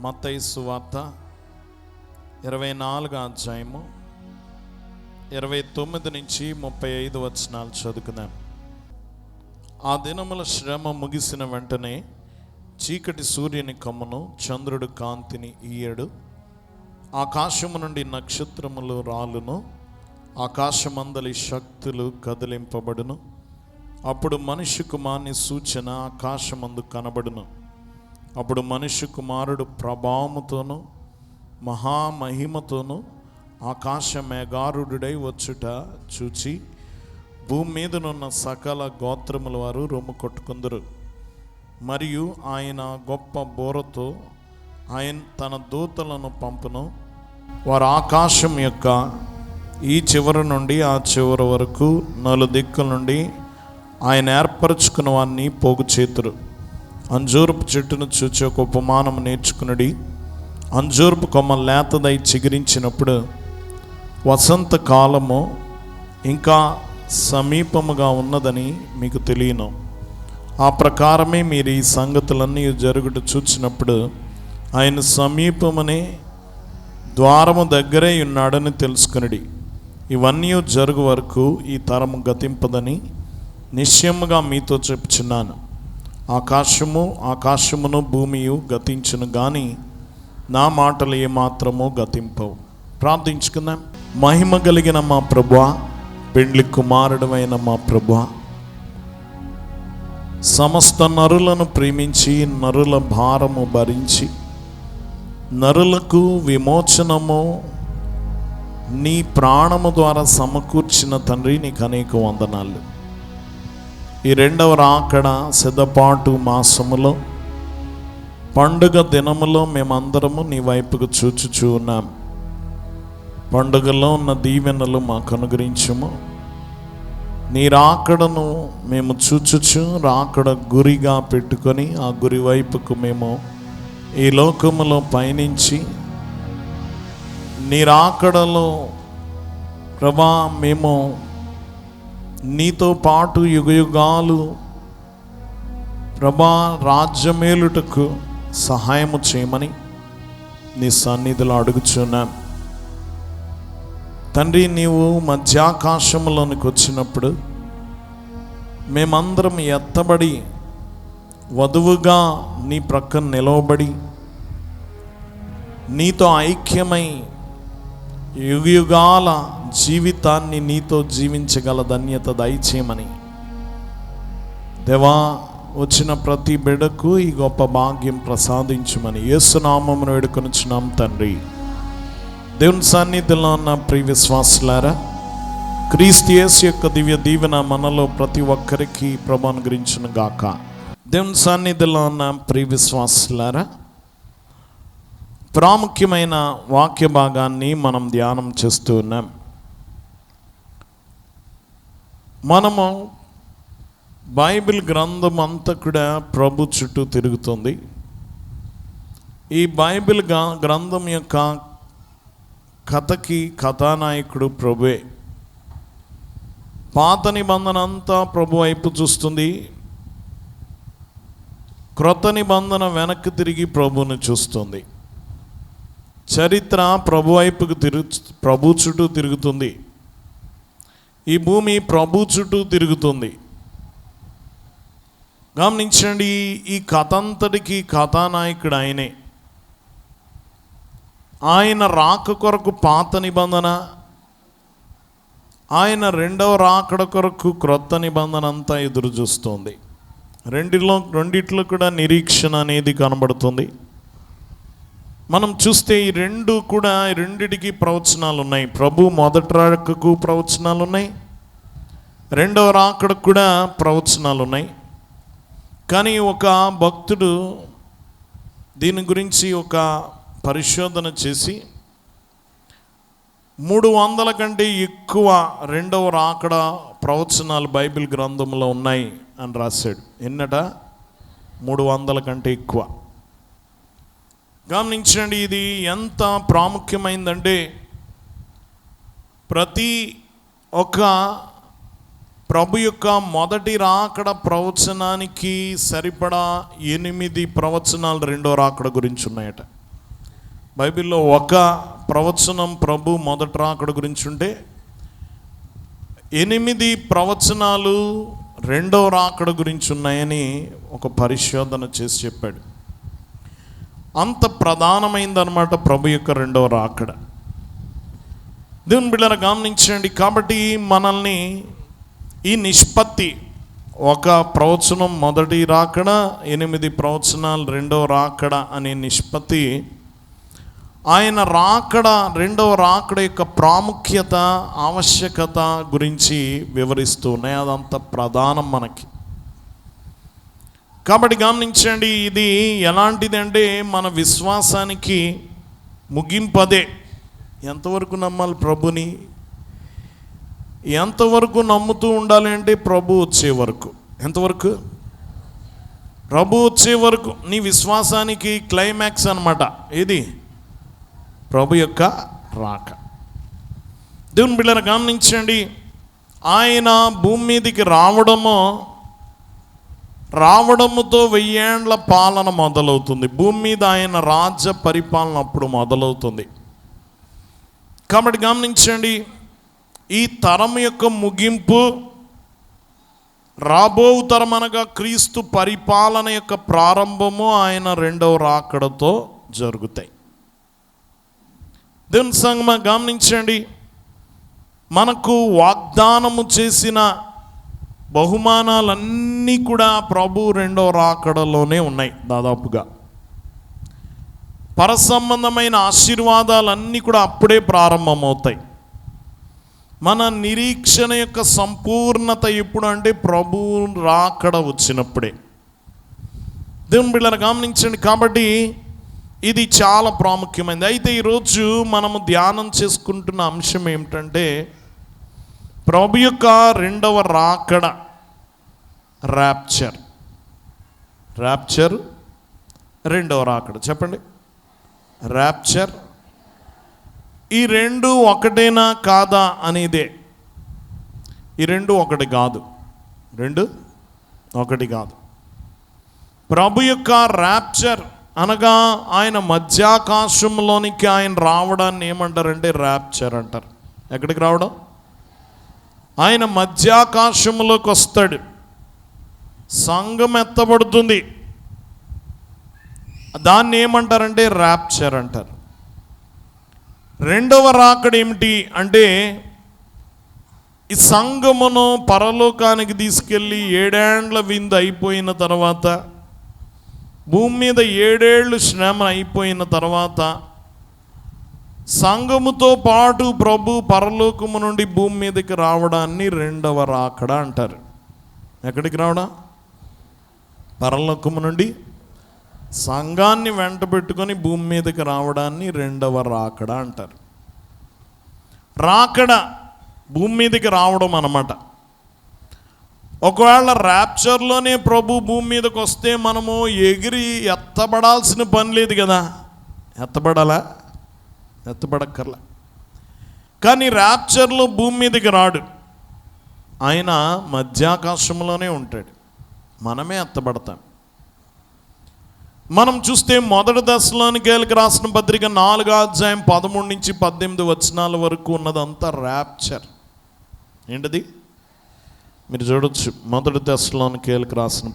మత్తయి సువార్త 24వ అధ్యాయము 29 నుంచి 35 వచనాలు చదువుకుందాం. ఆ దినముల శ్రమ ముగిసిన వెంటనే చీకటి సూర్యుని కమ్మును, చంద్రుడు కాంతిని ఈయడు, ఆకాశము నుండి నక్షత్రములు రాలును, ఆకాశమందలి శక్తులు కదిలింపబడును. అప్పుడు మనిషి కుమారుని సూచన ఆకాశమందు కనబడును. అప్పుడు మనిషి కుమారుడు ప్రభావముతోను మహామహిమతోను ఆకాశ మేఘారూఢుడై వచ్చుట చూచి భూమి మీదనున్న సకల గోత్రముల వారు రొమ్ము కొట్టుకుందరు. మరియు ఆయన గొప్ప బోరతో ఆయన తన దూతలను పంపును. వారు ఆకాశం యొక్క ఈ చివరి నుండి ఆ చివరి వరకు నలుదిక్కుల నుండి ఆయన ఏర్పరచుకున్న వారిని పోగు చేతురు. అంజూరపు చెట్టును చూచి ఒక ఉపమానం నేర్చుకున్నది. అంజూరపు కొమ్మ లేతదై చిగురించినప్పుడు వసంత కాలము ఇంకా సమీపముగా ఉన్నదని మీకు తెలియను. ఆ ప్రకారమే మీరు ఈ సంగతులన్నీ జరుగుట చూచినప్పుడు ఆయన సమీపమనే ద్వారము దగ్గరే ఉన్నాడని తెలుసుకునడి. ఇవన్నీ జరుగు వరకు ఈ తరము గతింపదని నిశ్చయముగా మీతో చెప్పుచున్నాను. ఆకాశమును భూమియు గతించును గాని నా మాటలు ఏమాత్రము గతింపవు. ప్రార్థించుకుందాం. మహిమ కలిగిన మా ప్రభువా, పెండ్లి కుమారుడమైన మా ప్రభువా, సమస్త నరులను ప్రేమించి నరుల భారము భరించి నరులకు విమోచనము నీ ప్రాణము ద్వారా సమకూర్చిన తండ్రి, నీకు అనేక వందనాలు. ఈ రెండవ రాకడ సిద్ధపాటు మాసములో పండుగ దినములో మేమందరము నీ వైపుకు చూచుచూ ఉన్నాం. పండుగలో ఉన్న దీవెనలు మాకు అనుగ్రహించుము. నీ రాకడను మేము చూచుచు రాకడ గురిగా పెట్టుకొని ఆ గురి వైపుకు మేము ఈ లోకములో పయనించి నీ రాకడలో ప్రభా మేము నీతో పాటు యుగయుగాలు ప్రభా రాజ్యమేలుటకు సహాయము చేయమని నీ సన్నిధిలో అడుగుచున్నాం. తండ్రి, నీవు మధ్యాకాశంలోనికి వచ్చినప్పుడు మేమందరం ఎత్తబడి వధువుగా నీ ప్రక్కన నిలవబడి నీతో ఐక్యమై యుగయుగాల జీవితాన్ని నీతో జీవించగల ధన్యత దయచేయమని దేవా, వచ్చిన ప్రతి బిడ్డకు ఈ గొప్ప భాగ్యం ప్రసాదించమని యేసు నామమున వేడుకొనుచున్నాం తండ్రి. దేవుని సన్నిధిలో ఉన్న ప్రియ విశ్వాసులారా, క్రీస్తు యేసు యొక్క దివ్య దీవెన మనలో ప్రతి ఒక్కరికి ప్రభు అనుగ్రహించును గాక. దేవుని సన్నిధిలో ఉన్న ప్రియ విశ్వాసులారా, ప్రాముఖ్యమైన వాక్య భాగాన్ని మనం ధ్యానం చేస్తూ ఉన్నాం. మనము బైబిల్ గ్రంథం అంతా కూడా ప్రభు చుట్టూ తిరుగుతుంది. ఈ బైబిల్ గ్రంథం యొక్క కథకి కథానాయకుడు ప్రభువే. పాత నిబంధన అంతా ప్రభు వైపు చూస్తుంది. క్రొత్త నిబంధన వెనక్కి తిరిగి ప్రభువుని చూస్తుంది. చరిత్ర ప్రభు వైపుకు ప్రభు చుట్టూ తిరుగుతుంది. ఈ భూమి ప్రభు చుట్టూ తిరుగుతుంది. గమనించండి, ఈ కథ అంతటికి కథానాయకుడు ఆయనే. ఆయన రాక కొరకు పాత నిబంధన, ఆయన రెండవ రాకడ కొరకు క్రొత్త నిబంధన అంతా ఎదురు చూస్తుంది. రెండిట్లో కూడా నిరీక్షణ అనేది కనబడుతుంది. మనం చూస్తే ఈ రెండిటికి ప్రవచనాలు ఉన్నాయి. ప్రభు మొదటి రాకకు ప్రవచనాలు ఉన్నాయి, రెండవ రాకడకు కూడా ప్రవచనాలు ఉన్నాయి. కానీ ఒక భక్తుడు దీని గురించి ఒక పరిశోధన చేసి 300 కంటే ఎక్కువ రెండవ రాకడ ప్రవచనాలు బైబిల్ గ్రంథంలో ఉన్నాయి అని రాశాడు. ఎన్నట? 300 కంటే ఎక్కువ. గమనించండి, ఇది ఎంత ప్రాముఖ్యమైందంటే ప్రతి ఒక్క ప్రభు యొక్క మొదటి రాకడ ప్రవచనానికి సరిపడా 8 ప్రవచనాలు రెండో రాకడ గురించి ఉన్నాయట. బైబిల్లో ఒక ప్రవచనం ప్రభు మొదట రాకడ గురించి ఉంటే 8 ప్రవచనాలు రెండో రాకడ గురించి ఉన్నాయని ఒక పరిశోధన చేసి చెప్పాడు. అంత ప్రధానమైందన్నమాట ప్రభు యొక్క రెండవ రాకడ. దేవుని బిడ్డలారా గమనించండి. కాబట్టి మనల్ని ఈ నిష్పత్తి, ఒక ప్రవచనం మొదటి రాకడ, 8 ప్రవచనాలు రెండవ రాకడ అనే నిష్పత్తి ఆయన రాకడ, రెండవ రాకడ యొక్క ప్రాముఖ్యత, ఆవశ్యకత గురించి వివరిస్తూ ఉన్నాయి. అదంత ప్రధానం మనకి. కాబట్టి గమనించండి, ఇది ఎలాంటిది అంటే మన విశ్వాసానికి ముగింపదే. ఎంతవరకు నమ్మాలి ప్రభుని, ఎంతవరకు నమ్ముతూ ఉండాలి అంటే ప్రభు వచ్చే వరకు. ఎంతవరకు? ప్రభు వచ్చే వరకు. నీ విశ్వాసానికి క్లైమాక్స్ అన్నమాట ఇది ప్రభు యొక్క రాక. దేవుని బిడ్డలారా గమనించండి, ఆయన భూమి మీదకి రావడముతో 1000 ఏండ్ల పాలన మొదలవుతుంది. భూమి మీద ఆయన రాజ్య పరిపాలన అప్పుడు మొదలవుతుంది. కాబట్టి గమనించండి, ఈ తరం యొక్క ముగింపు, రాబో తరం అనగా క్రీస్తు పరిపాలన యొక్క ప్రారంభము ఆయన రెండవ రాకడతో జరుగుతాయి. దేవుని సంగమా గమనించండి, మనకు వాగ్దానము చేసిన బహుమానాలన్నీ కూడా ప్రభు రెండవ రాకడలోనే ఉన్నాయి. దాదాపుగా పరసంబంధమైన ఆశీర్వాదాలన్నీ కూడా అప్పుడే ప్రారంభమవుతాయి. మన నిరీక్షణ యొక్క సంపూర్ణత ఎప్పుడు అంటే ప్రభు రాకడ వచ్చినప్పుడే. దేవుని బిడ్డలారా గమనించండి. కాబట్టి ఇది చాలా ప్రాముఖ్యమైనది. అయితే ఈరోజు మనము ధ్యానం చేసుకుంటున్న అంశం ఏమిటంటే ప్రభు యొక్క రెండవ రాకడ, ర్యాప్చర్. రెండవ రాకడ. చెప్పండి, ర్యాప్చర్. ఈ రెండు ఒకటేనా కాదా అనేదే. ఈ రెండు ఒకటి కాదు. ఒకటి కాదు. ప్రభు యొక్క ర్యాప్చర్ అనగా ఆయన మధ్యాకాశంలోనికి ఆయన రావడాన్ని ఏమంటారంటే ర్యాప్చర్ అంటారు. ఎక్కడికి రావడం? ఆయన మధ్యాకాశంలోకి వస్తాడు, సంఘం ఎత్తబడుతుంది, దాన్ని ఏమంటారంటే ర్యాప్చర్ అంటారు. రెండవ రాకడ ఏమిటి అంటే ఈ సంఘమును పరలోకానికి తీసుకెళ్ళి 7 ఏండ్ల విందు అయిపోయిన తర్వాత, భూమి మీద 7 ఏళ్ళు శ్రమ అయిపోయిన తర్వాత సంఘముతో పాటు ప్రభు పరలోకము నుండి భూమి మీదకి రావడాన్ని రెండవ రాకడ అంటారు. ఎక్కడికి రావడం? పరలోకము నుండి సంఘాన్ని వెంట పెట్టుకొని భూమి మీదకి రావడాన్ని రెండవ రాకడ అంటారు. రాకడ భూమి మీదకి రావడం అన్నమాట. ఒకవేళ ర్యాప్చర్లోనే ప్రభు భూమి మీదకి వస్తే మనము ఎగిరి ఎత్తబడాల్సిన పని లేదు కదా. ఎత్తబడాలా? ఎత్తబడక్కర్లా. కానీ ర్యాప్చర్లో భూమి మీదకి రాడు, ఆయన మధ్యాకాశంలోనే ఉంటాడు. మనమే ఎత్తబడతాం. మనం చూస్తే మొదటి దశలోనికేయులకు రాసిన పత్రిక 4వ అధ్యాయం 13 నుంచి 18 వచనాల వరకు ఉన్నదంతా ర్యాప్చర్. ఏంటది? మీరు చూడొచ్చు. మొదటి దశలోనికేయులకు రాసిన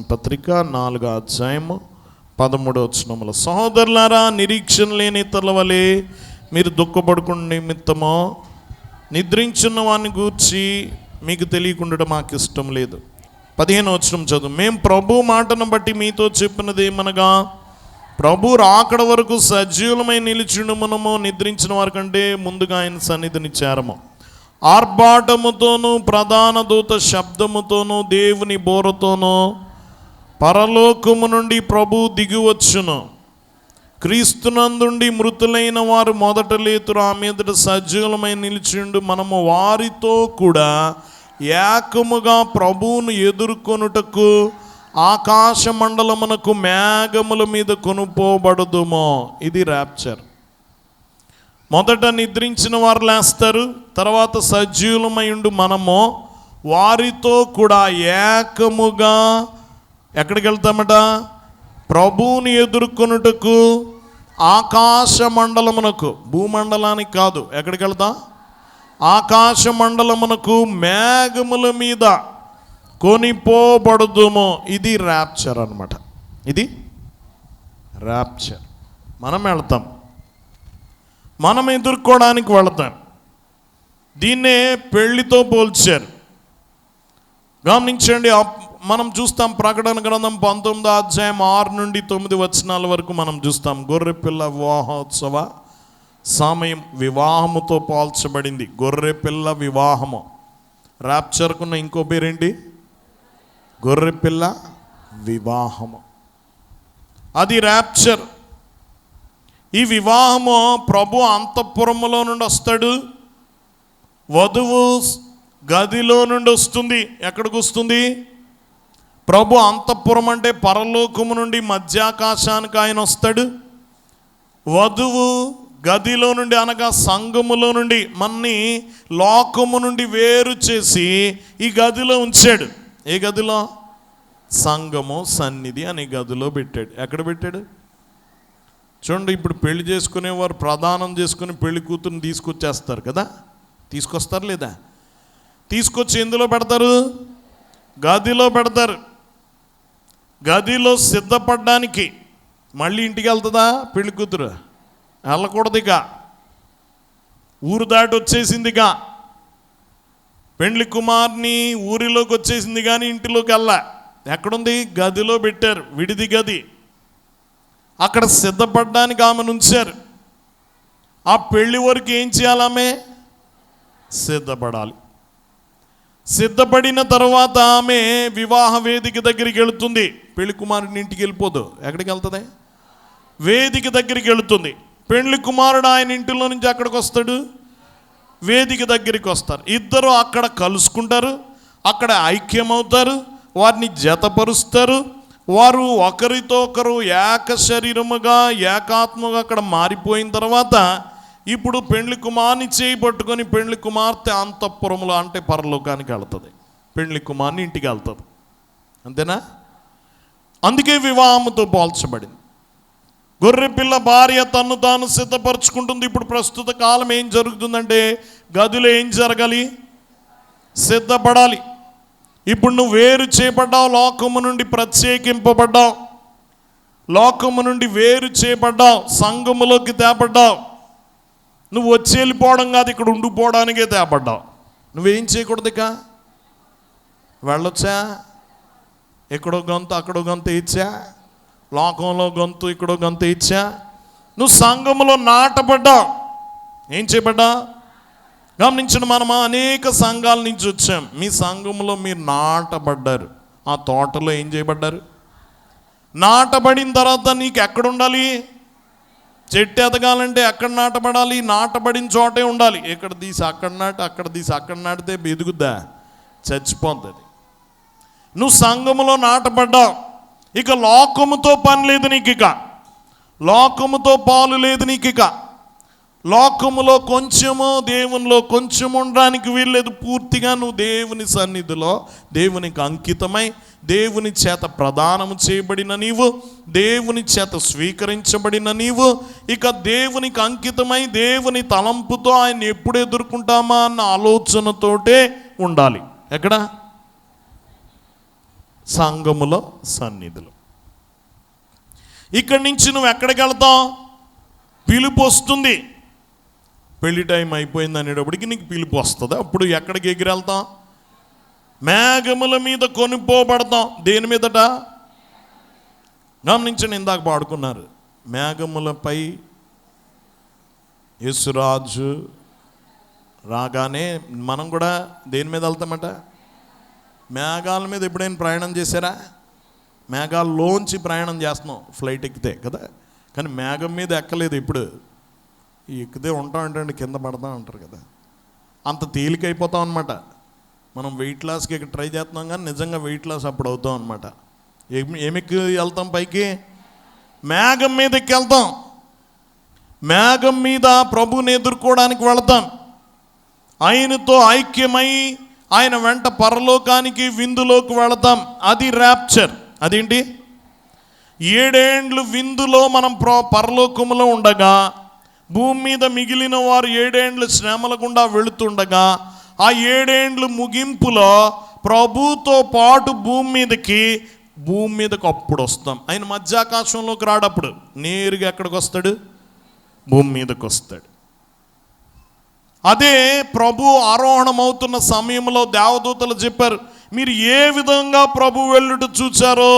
పత్రిక 4వ అధ్యాయము 13వ వచనములో, సహోదరులారా, నిరీక్షణ లేని ఇతరుల వలె మీరు దుఃఖపడుకున్న నిమిత్తమో నిద్రించున్న వారిని గూర్చి మీకు తెలియకుండా మాకు ఇష్టం లేదు. 15వ వచనం చదువు. మేము ప్రభు మాటను బట్టి మీతో చెప్పినది ఏమనగా, ప్రభు రాకడ వరకు సజీవులమై నిలిచిండు మనము నిద్రించిన వారి కంటే ముందుగా ఆయన సన్నిధిని చేరము. ఆర్భాటముతోనూ ప్రధాన దూత శబ్దముతోనూ దేవుని బోరతోనూ పరలోకము నుండి ప్రభు దిగివచ్చును. క్రీస్తునందుండి మృతులైన వారు మొదట లేతురు, ఆ మీదట సజీవులమై నిలిచిండు మనము వారితో కూడా ఏకముగా ప్రభువును ఎదుర్కొనుటకు ఆకాశ మండలమునకు మేఘముల మీద కొనుపోబడుదుమో. ఇది ర్యాప్చర్. మొదట నిద్రించిన వారు లేస్తారు, తర్వాత సజీవులమై ఉండు మనము వారితో కూడా ఏకముగా ఎక్కడికి వెళ్తామట? ప్రభువుని ఎదుర్కొనుటకు ఆకాశ మండలమునకు, భూమండలానికి కాదు. ఎక్కడికి వెళ్తాం? ఆకాశ మండలమునకు మేఘముల మీద కొనిపోబడుదుము. ఇది ర్యాప్చర్ అన్నమాట. ఇది ర్యాప్చర్. మనం వెళ్తాం, మనం ఎదుర్కోవడానికి వెళతాం. దీన్నే పెళ్లితో పోల్చారు. గమనించండి, మనం చూస్తాం ప్రకటన గ్రంథం 19వ అధ్యాయం 6 నుండి 9 వచనాల వరకు మనం చూస్తాం. గొర్రెపిల్ల వివాహోత్సవ సమయం వివాహముతో పోల్చబడింది. గొర్రెపిల్ల వివాహము. ర్యాప్చర్కున్న ఇంకో పేరేంటి? గొర్రెపిల్ల వివాహము. అది ర్యాప్చర్. ఈ వివాహము ప్రభు అంతఃపురములో నుండి వస్తాడు, వధువు గదిలో నుండి వస్తుంది. ఎక్కడికి వస్తుంది? ప్రభు అంతఃపురం అంటే పరలోకము నుండి మధ్యాకాశానికి ఆయన వస్తాడు. వధువు గదిలో నుండి, అనగా సంఘములో నుండి, మన్ని లోకము నుండి వేరు చేసి ఈ గదిలో ఉంచాడు. ఏ గదిలో? సంఘము సన్నిధి అనే గదిలో పెట్టాడు. ఎక్కడ పెట్టాడు? చూడండి, ఇప్పుడు పెళ్లి చేసుకునేవారు ప్రదానం చేసుకుని పెళ్లి కూతురుని తీసుకొచ్చేస్తారు కదా, తీసుకొస్తారు లేదా? తీసుకొచ్చి ఎందులో పెడతారు? గదిలో పెడతారు. గదిలో సిద్ధపడడానికి. మళ్ళీ ఇంటికి వెళ్తుందా పెళ్లి కూతురు? వెళ్ళకూడదుగా, ఊరు దాటి వచ్చేసిందిగా. పెండ్లి కుమార్ని ఊరిలోకి వచ్చేసింది కానీ ఇంటిలోకి వెళ్ళా. ఎక్కడుంది? గదిలో పెట్టారు, విడిది గది. అక్కడ సిద్ధపడడానికి ఆమెను ఉంచారు. ఆ పెళ్లి వరకు ఏం చేయాలి? ఆమె సిద్ధపడాలి. సిద్ధపడిన తర్వాత ఆమె వివాహ వేదిక దగ్గరికి వెళుతుంది. పెళ్లి కుమారుడిని ఇంటికి వెళ్ళిపోదు. ఎక్కడికి వెళ్తుంది? వేదిక దగ్గరికి వెళుతుంది. పెళ్లి కుమారుడు ఆయన ఇంటిలో నుంచి అక్కడికి వస్తాడు, వేదిక దగ్గరికి వస్తారు. ఇద్దరు అక్కడ కలుసుకుంటారు, అక్కడ ఐక్యమవుతారు, వారిని జతపరుస్తారు. వారు ఒకరితో ఒకరు ఏక శరీరముగా ఏకాత్మగా అక్కడ మారిపోయిన తర్వాత ఇప్పుడు పెండ్లి కుమార్ని చేయి పట్టుకొని పెండ్లి కుమార్తె అంతఃపురములో అంటే పరలోకానికి వెళ్తుంది. పెండ్లి కుమార్ని ఇంటికి వెళ్తుంది. అంతేనా? అందుకే వివాహముతో పోల్చబడింది. గొర్రెపిల్ల భార్య తన్ను తాను సిద్ధపరచుకుంటుంది. ఇప్పుడు ప్రస్తుత కాలం ఏం జరుగుతుందంటే గదిలో ఏం జరగాలి? సిద్ధపడాలి. ఇప్పుడు నువ్వు వేరు చేయబడ్డావు, లోకము నుండి ప్రత్యేకింపబడ్డావు, లోకము నుండి వేరు చేయబడ్డావు, సంఘములోకి తేపడ్డావు. నువ్వు వచ్చి వెళ్ళిపోవడం కాదు, ఇక్కడ ఉండిపోవడానికే తేపడ్డావు. నువ్వేం చేయకూడదు, ఇక వెళ్ళొచ్చా? ఎక్కడో గంతు అక్కడో గంతు ఇచ్చా, లోకంలో గంతు ఇక్కడో గంతు ఇచ్చా. నువ్వు సంఘములో నాటబడ్డావు. ఏం చేయబడ్డా? గమనించిన మనము అనేక సంఘాల నుంచి వచ్చాం. మీ సంఘంలో మీరు నాటబడ్డారు. ఆ తోటలో ఏం చేయబడ్డారు? నాటబడిన తర్వాత నీకు ఎక్కడ ఉండాలి? చెట్టు ఎదగాలంటే ఎక్కడ నాటబడాలి? నాటబడిన చోటే ఉండాలి. ఎక్కడ తీసి అక్కడ నాటి, అక్కడ తీసి అక్కడ నాటితే ఎదుగుద్దా? చచ్చిపోతుంది. నువ్వు సంఘములో నాటబడ్డావు. ఇక లోకముతో పని లేదు నీకు, ఇక లోకముతో పాలు లేదు నీకు. ఇక లోకములో కొంచెము, దేవునిలో కొంచెం ఉండడానికి వీల్లేదు. పూర్తిగా నువ్వు దేవుని సన్నిధిలో దేవునికి అంకితమై, దేవుని చేత ప్రదానము చేయబడిన నీవు, దేవుని చేత స్వీకరించబడిన నీవు, ఇక దేవునికి అంకితమై దేవుని తలంపుతో ఆయన ఎప్పుడు ఎదుర్కొంటామా అన్న ఆలోచనతోటే ఉండాలి. ఎక్కడ? సంఘములో, సన్నిధిలో. ఇక్కడి నుంచి నువ్వు ఎక్కడికి వెళ్తావు? పిలుపు వస్తుంది. పెళ్లి టైం అయిపోయింది అనేటప్పటికి నీకు పిలుపు వస్తుంది. అప్పుడు ఎక్కడికి ఎగిరెళ్తాం? మేఘముల మీద కొనిపోబడతాం. దేని మీదట? గమనించండి, ఇందాక పాడుకున్నారు, మేఘములపై యేసురాజు రాగానే మనం కూడా దేని మీద వెళ్తామట? మేఘాల మీద. ఎప్పుడైనా ప్రయాణం చేశారా? మేఘాల్లోంచి ప్రయాణం చేస్తున్నాం ఫ్లైట్ ఎక్కితే కదా, కానీ మేఘం మీద ఎక్కలేదు. ఇప్పుడు ఎక్కితే ఉంటాం ఏంటంటే కింద పడతాం అంటారు కదా, అంత తేలికైపోతాం అనమాట. మనం వెయిట్ లాస్కి ఇక్కడ ట్రై చేస్తున్నాం కానీ నిజంగా వెయిట్ లాస్ అప్పుడు అవుతాం అనమాట. ఏమెక్కి వెళ్తాం పైకి? మేఘం మీద ఎక్కి వెళ్తాం. మేఘం మీద ప్రభువుని ఎదుర్కోవడానికి వెళతాం. ఆయనతో ఐక్యమై ఆయన వెంట పరలోకానికి, విందులోకి వెళతాం. అది ర్యాప్చర్. అదేంటి? 7 ఏండ్లు విందులో మనం పరలోకములో ఉండగా, భూమి మీద మిగిలిన వారు 7 ఏండ్లు శ్రమల గుండా వెళుతుండగా, ఆ 7 ఏండ్లు ముగింపులో ప్రభుతో పాటు భూమి మీదకి అప్పుడు వస్తాం. ఆయన మధ్యాకాశంలోకి రాడప్పుడు, నేరుగా ఎక్కడికి వస్తాడు? భూమి మీదకి వస్తాడు. అదే ప్రభు ఆరోహణం అవుతున్న సమయంలో దేవదూతలు చెప్పారు, మీరు ఏ విధంగా ప్రభు వెళ్ళుట చూచారో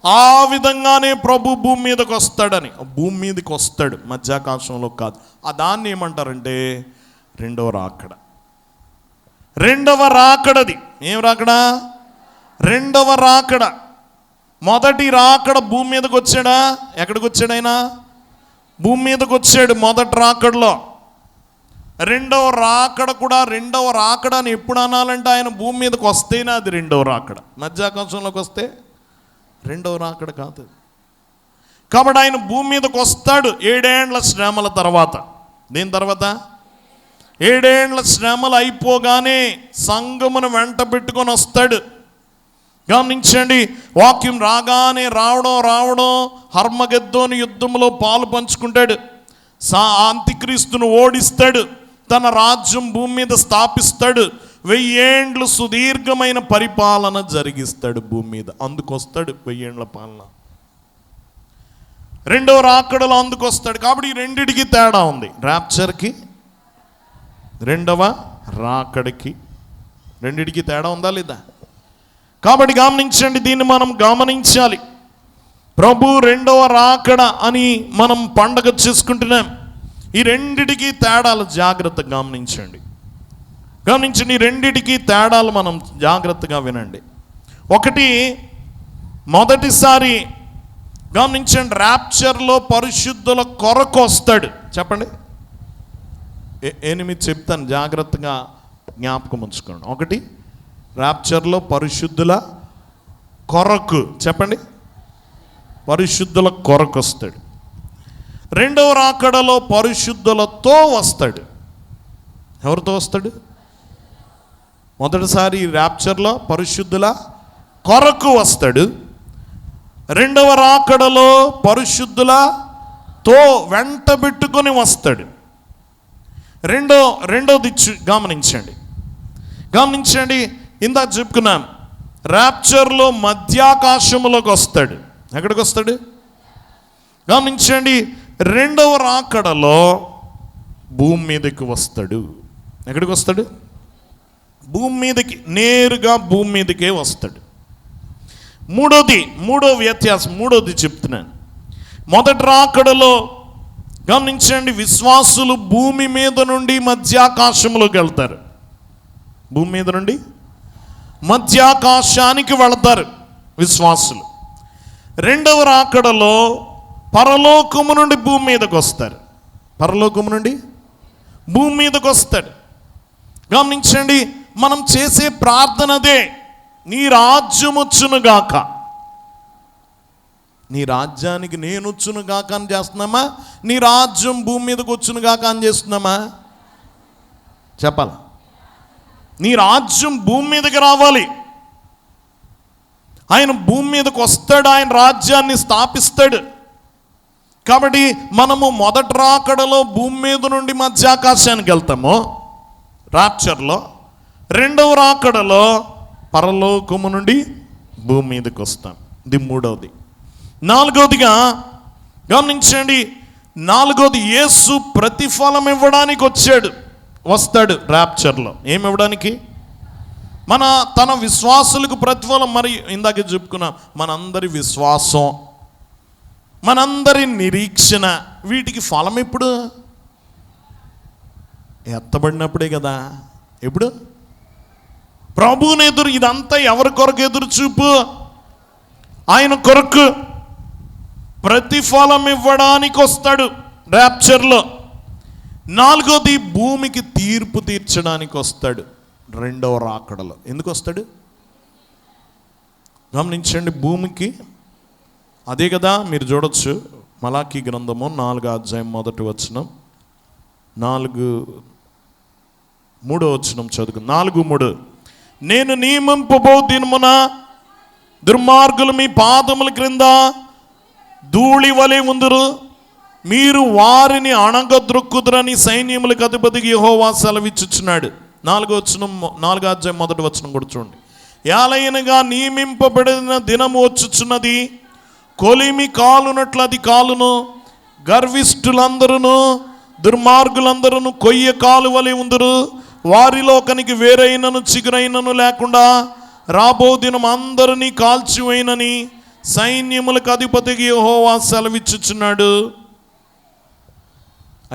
ఆ విధంగానే ప్రభు భూమి మీదకి వస్తాడని. భూమి మీదకి వస్తాడు, మధ్యాకాశంలో కాదు. ఆ దాన్ని ఏమంటారంటే రెండవ రాకడ. రెండవ రాకడది. ఏం రాకడ? రెండవ రాకడ. మొదటి రాకడ భూమి మీదకి వచ్చాడా? ఎక్కడికి వచ్చాడు ఆయన? భూమి మీదకి వచ్చాడు మొదటి రాకడలో. రెండవ రాకడ కూడా రెండవ రాకడ అని ఎప్పుడు అనాలంటే ఆయన భూమి మీదకి వస్తేనే అది రెండవ రాకడ. మధ్యాకాశంలోకి వస్తే రెండవ రాకడ కాదు. కాబట్టి ఆయన భూమి మీదకి వస్తాడు 7 ఏండ్ల శ్రమల తర్వాత. దీని తర్వాత 7 ఏండ్ల శ్రమలు అయిపోగానే సంఘమును వెంట పెట్టుకొని వస్తాడు. గమనించండి, వాక్యం రాగానే రావడం హర్మగెద్దోని యుద్ధంలో పాలు పంచుకుంటాడు. అంత్యక్రీస్తును ఓడిస్తాడు, తన రాజ్యం భూమి మీద స్థాపిస్తాడు. 1000 ఏండ్లు సుదీర్ఘమైన పరిపాలన జరిగిస్తాడు భూమి మీద. అందుకొస్తాడు 1000 ఏండ్ల పాలన. రెండవ రాకడలో అందుకొస్తాడు. కాబట్టి ఈ రెండిటికి తేడా ఉంది. ర్యాప్చర్కి, రెండవ రాకడికి, రెండిటికి తేడా ఉందా లేదా? కాబట్టి గమనించండి, దీన్ని మనం గమనించాలి. ప్రభు రెండవ రాకడ అని మనం పండగ చేసుకుంటున్నాం. ఈ రెండిటికి తేడాలు జాగ్రత్తగా గమనించండి. ఈ రెండిటికి తేడాలు మనం జాగ్రత్తగా వినండి. ఒకటి, మొదటిసారి గమనించండి, ర్యాప్చర్లో పరిశుద్ధుల కొరకు వస్తాడు. చెప్పండి, 8 చెప్తాను, జాగ్రత్తగా జ్ఞాపకం ఉంచుకోండి. ఒకటి, ర్యాప్చర్లో పరిశుద్ధుల కొరకు. చెప్పండి, పరిశుద్ధుల కొరకు వస్తాడు. రెండవ రాకడలో పరిశుద్ధులతో వస్తాడు. ఎవరితో వస్తాడు? మొదటిసారి ర్యాప్చర్లో పరిశుద్ధుల కొరకు వస్తాడు. రెండవ రాకడలో పరిశుద్ధులతో వెంట పెట్టుకొని వస్తాడు. రెండోది గమనించండి, ఇందాక చెప్పుకున్నాం, ర్యాప్చర్లో మధ్యాకాశంలోకి వస్తాడు. ఎక్కడికి వస్తాడు? గమనించండి, రెండవ రాకడలో భూమి మీదకి వస్తాడు. ఎక్కడికి వస్తాడు? భూమి మీదకి, నేరుగా భూమి మీదకే వస్తాడు. మూడో వ్యత్యాసం, మూడోది చెప్తున్నాను. మొదటి రాకడలో గమనించండి, విశ్వాసులు భూమి మీద నుండి మధ్యాకాశంలోకి వెళ్తారు. భూమి మీద నుండి మధ్యాకాశానికి వెళతారు విశ్వాసులు. రెండవ రాకడలో పరలోకము నుండి భూమి మీదకి వస్తారు. పరలోకము నుండి భూమి మీదకి వస్తాడు. గమనించండి, మనం చేసే ప్రార్థనదే, నీ రాజ్యం వచ్చునుగాక. నీ రాజ్యానికి నేను వచ్చునుగాక అని చేస్తున్నామా? నీ రాజ్యం భూమి మీదకి వచ్చునుగాక అని చేస్తున్నామా? చెప్పాల. నీ రాజ్యం భూమి మీదకి రావాలి. ఆయన భూమి మీదకి వస్తాడు, ఆయన రాజ్యాన్ని స్థాపిస్తాడు. కాబట్టి మనము మొదటి రాకడలో భూమి మీద నుండి మధ్యాకాశానికి వెళ్తాము ర్యాప్చర్లో. రెండవ రాకడలో పరలోకము నుండి భూమి మీదకి వస్తాం. ఇది మూడవది. నాలుగవదిగా గమనించండి, యేసు ప్రతిఫలం ఇవ్వడానికి వస్తాడు ర్యాప్చర్లో. ఏమి ఇవ్వడానికి? తన విశ్వాసులకు ప్రతిఫలం. మరి ఇందాక చెప్పుకున్నాం, మనందరి విశ్వాసం, మనందరి నిరీక్షణ, వీటికి ఫలం ఎప్పుడు? ఎత్తబడినప్పుడే కదా. ఎప్పుడు? ప్రభువుని ఇదంతా ఎవరి కొరకు ఎదురు చూపు? ఆయన కొరకు ప్రతిఫలం ఇవ్వడానికి వస్తాడు ర్యాప్చర్లో. నాలుగోది, భూమికి తీర్పు తీర్చడానికి వస్తాడు రెండవ రాకడలో. ఎందుకు వస్తాడు? గమనించండి, భూమికి అదే కదా. మీరు చూడొచ్చు, మలాకీ గ్రంథము 4వ అధ్యాయం 1వ వచనం, 4:3 చదువుకు. 4:3, నేను నియమింపబో దినమున దుర్మార్గులు మీ పాదముల క్రింద ధూళి వలె ఉందురు, మీరు వారిని అణగద్రొక్కుదురని సైన్యములకు అధిపతికి యెహోవా సెలవిచ్చుచున్నాడు. 4వ అధ్యాయం 1వ వచనం కూడా చూడండి. ఏలయనగా నియమింపబడిన దినము వచ్చుచున్నది, కొలిమి కాలునట్లు అది కాలును, గర్విష్ఠులందరూ దుర్మార్గులందరూ కొయ్య కాలు వలె ఉందరు, వారిలో ఒకనికి వేరైనను చిగురైనను లేకుండా రాబో దినం అందరినీ కాల్చివేయనని సైన్యములకు అధిపతికి యెహోవా సెలవిచ్చుచున్నాడు.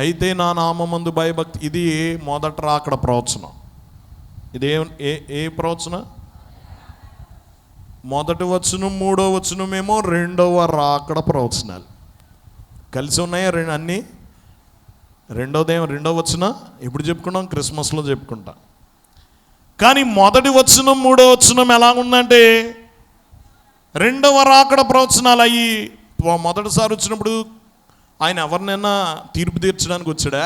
అయితే నా నామమందు భయభక్తి, ఇది మొదట రాకడ ప్రవచనం. ఇది ఏ ప్రవచనం? మొదటి వచనం 3వ వచనమేమో రెండవ రాకడ ప్రవచనాలు కలిసి ఉన్నాయా అన్నీ? రెండవ వచనం ఎప్పుడు చెప్పుకున్నాం? క్రిస్మస్లో చెప్పుకుంటాం. కానీ మొదటి వచనం 3వ వచనం ఎలా ఉందంటే రెండవ రాకడ ప్రవచనాలు అయ్యి. మొదటిసారి వచ్చినప్పుడు ఆయన ఎవరినైనా తీర్పు తీర్చడానికి వచ్చాడా?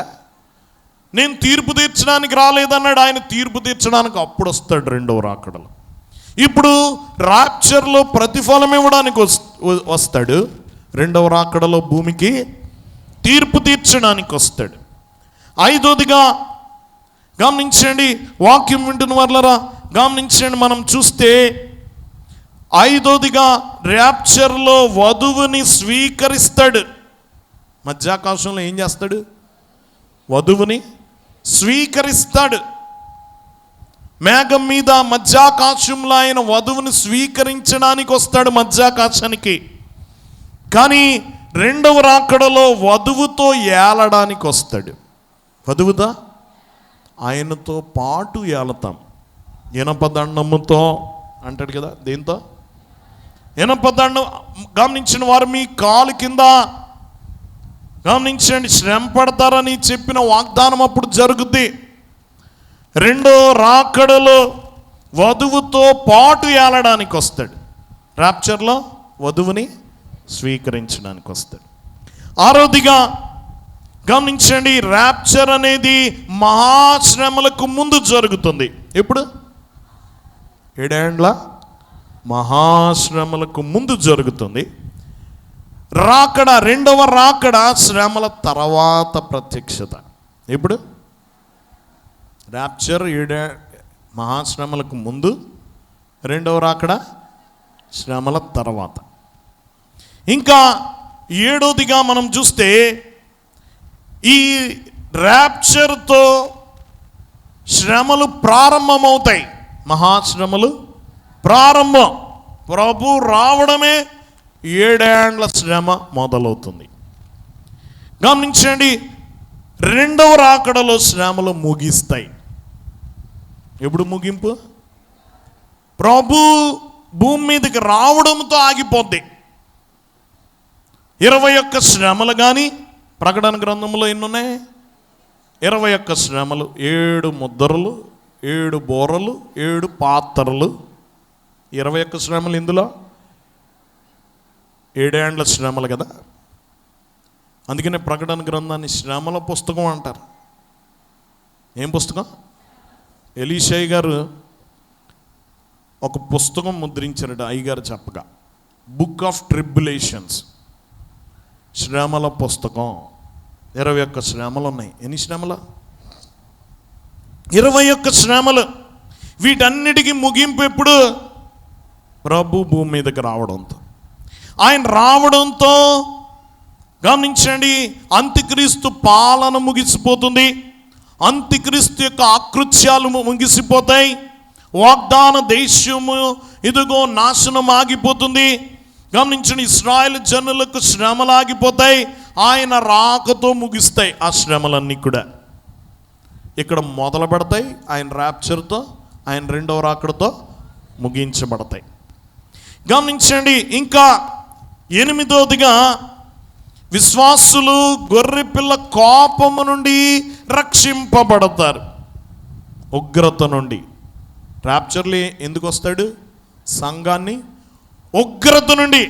నేను తీర్పు తీర్చడానికి రాలేదన్నాడు. ఆయన తీర్పు తీర్చడానికి అప్పుడు వస్తాడు రెండవ రాకడలో. ఇప్పుడు రాప్చర్లో ప్రతిఫలం ఇవ్వడానికి వస్తాడు. రెండవ రాకడలో భూమికి తీర్పు తీర్చడానికి వస్తాడు. 5వదిగా గమనించండి, వాక్యం వింటున్న వాళ్ళరా గమనించండి, మనం చూస్తే 5వదిగా ర్యాప్చర్లో వధువుని స్వీకరిస్తాడు. మధ్యాకాశంలో ఏం చేస్తాడు? వధువుని స్వీకరిస్తాడు. మేఘం మీద మధ్యాకాశంలో ఆయన వధువుని స్వీకరించడానికి వస్తాడు మధ్యాకాశానికి. కానీ రెండవ రాకడలో వధువుతో ఏలడానికి వస్తాడు. వధువుదా ఆయనతో పాటు ఏలతాం. ఇనపదండముతో అంటాడు కదా, దేంతో? ఇనపదండం. గమనించిన వారు మీ కాలు కింద గమనించండి, శ్రమ పడతారని చెప్పిన వాగ్దానం అప్పుడు జరుగుద్ది. రెండో రాకడలో వధువుతో పాటు ఏలడానికి వస్తాడు. రాప్చర్లో వధువుని స్వీకరించడానికి వస్తాడు. 6వదిగా గమనించండి, రాప్చర్ అనేది మహాశ్రమలకు ముందు జరుగుతుంది. ఎప్పుడు? 7 ఏండ్ల మహాశ్రమలకు ముందు జరుగుతుంది. రాకడ, రెండవ రాకడ శ్రమల తర్వాత ప్రత్యక్షత. ఎప్పుడు? రాప్చర్ 7 మహాశ్రమలకు ముందు, రెండవ రాకడ శ్రమల తర్వాత. ఇంకా 7వదిగా మనం చూస్తే ఈ రాప్చర్తో శ్రమలు ప్రారంభమవుతాయి. మహాశ్రమలు ప్రారంభం. ప్రభు రావడమే 7 ఏండ్ల శ్రమ మొదలవుతుంది. గమనించండి, రెండవ రాకడలో శ్రమలు ముగిస్తాయి. ఎప్పుడు ముగింపు? ప్రభు భూమి మీదకి రావడంతో ఆగిపోద్ది. 21 శ్రమలు కానీ ప్రకటన గ్రంథంలో ఎన్ని ఉన్నాయి? 21 శ్రమలు, 7 ముద్రలు, 7 బోరలు, 7 పాత్రలు. 21 శ్రమలు. ఇందులో 7 ఏండ్ల శ్రమలు కదా. అందుకనే ప్రకటన గ్రంథాన్ని శ్రమల పుస్తకం అంటారు. ఏం పుస్తకం? ఎలీషయ్య గారు ఒక పుస్తకం ముద్రించారట, అయ్యగారు చెప్పగా, బుక్ ఆఫ్ ట్రిబ్యులేషన్స్, శ్రమల పుస్తకం. 21 శ్రమలు ఉన్నాయి. ఎన్ని శ్రమలు? 21 శ్రమలు. వీటన్నిటికీ ముగింపు ఎప్పుడు? ప్రభు భూమి మీదకి రావడంతో. ఆయన రావడంతో గమనించండి, అంత్యక్రీస్తు పాలన ముగిసిపోతుంది. అంత్యక్రీస్తు యొక్క ఆకృత్యాలు ముగిసిపోతాయి. వాగ్దాన దేశము ఇదిగో నాశనం ఆగిపోతుంది. గమనించండి, ఇశ్రాయేలు జనులకు శ్రమలు ఆగిపోతాయి. ఆయన రాకతో ముగిస్తాయి ఆ శ్రమలన్నీ కూడా. ఇక్కడ మొదలు పెడతాయి ఆయన ర్యాప్చర్తో, ఆయన రెండవ రాకడతో ముగించబడతాయి. గమనించండి, ఇంకా 8వదిగా విశ్వాసులు గొర్రెపిల్ల కోపము నుండి రక్షింపబడతారు. ఉగ్రత నుండి. ర్యాప్చర్లీ ఎందుకు వస్తాడు? సంఘాన్ని ఉగ్రత నుండి.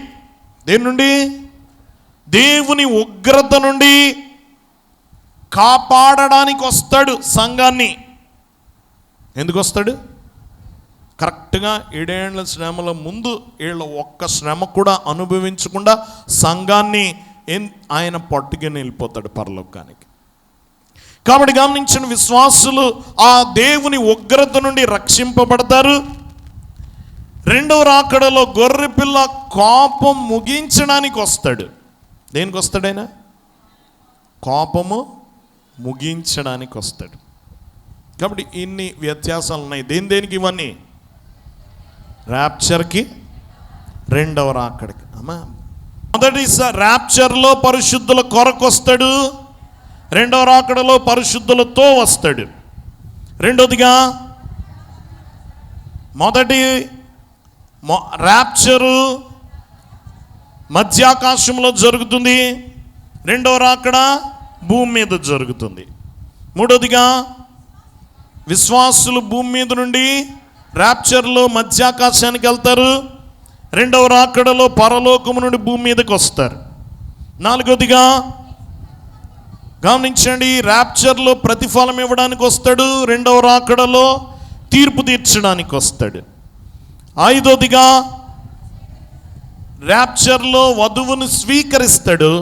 దేని నుండి? దేవుని ఉగ్రత నుండి కాపాడడానికి వస్తాడు సంఘాన్ని. ఎందుకు వస్తాడు? కరెక్ట్గా 7 ఏళ్ల శ్రమల ముందు వీళ్ళ ఒక్క శ్రమ కూడా అనుభవించకుండా సంఘాన్ని ఆయన పట్టుకుని వెళ్ళిపోతాడు పరలోకానికి. కాబట్టి గమనించిన విశ్వాసులు ఆ దేవుని ఉగ్రత నుండి రక్షింపబడతారు. రెండవ రాకడలో గొర్రెపిల్ల కోపం ముగించడానికి వస్తాడు. దేనికి వస్తాడు ఆయన? కోపము ముగించడానికి వస్తాడు. కాబట్టి ఇన్ని వ్యత్యాసాలు ఉన్నాయి. దేనికి ఇవన్నీ? ర్యాప్చర్కి, రెండవ రాకడికి. అమ్మా, మొదటి ర్యాప్చర్లో పరిశుద్ధుల కొరకు వస్తాడు, రెండవ రాకడలో పరిశుద్ధులతో వస్తాడు. రెండోదిగా మొదటి ర్యాప్చరు మధ్యాకాశంలో జరుగుతుంది, రెండవ రాకడ భూమి మీద జరుగుతుంది. మూడోదిగా విశ్వాసులు భూమి మీద నుండి ర్యాప్చర్లో మధ్యాకాశానికి వెళ్తారు, రెండవ రాకడలో పరలోకము నుండి భూమి మీదకి వస్తారు. నాలుగోదిగా గమనించండి, ర్యాప్చర్లో ప్రతిఫలం ఇవ్వడానికి వస్తాడు, రెండవ రాకడలో తీర్పు తీర్చడానికి వస్తాడు. ఐదోదిగా ర్యాప్చర్లో వధువును స్వీకరిస్తాడు,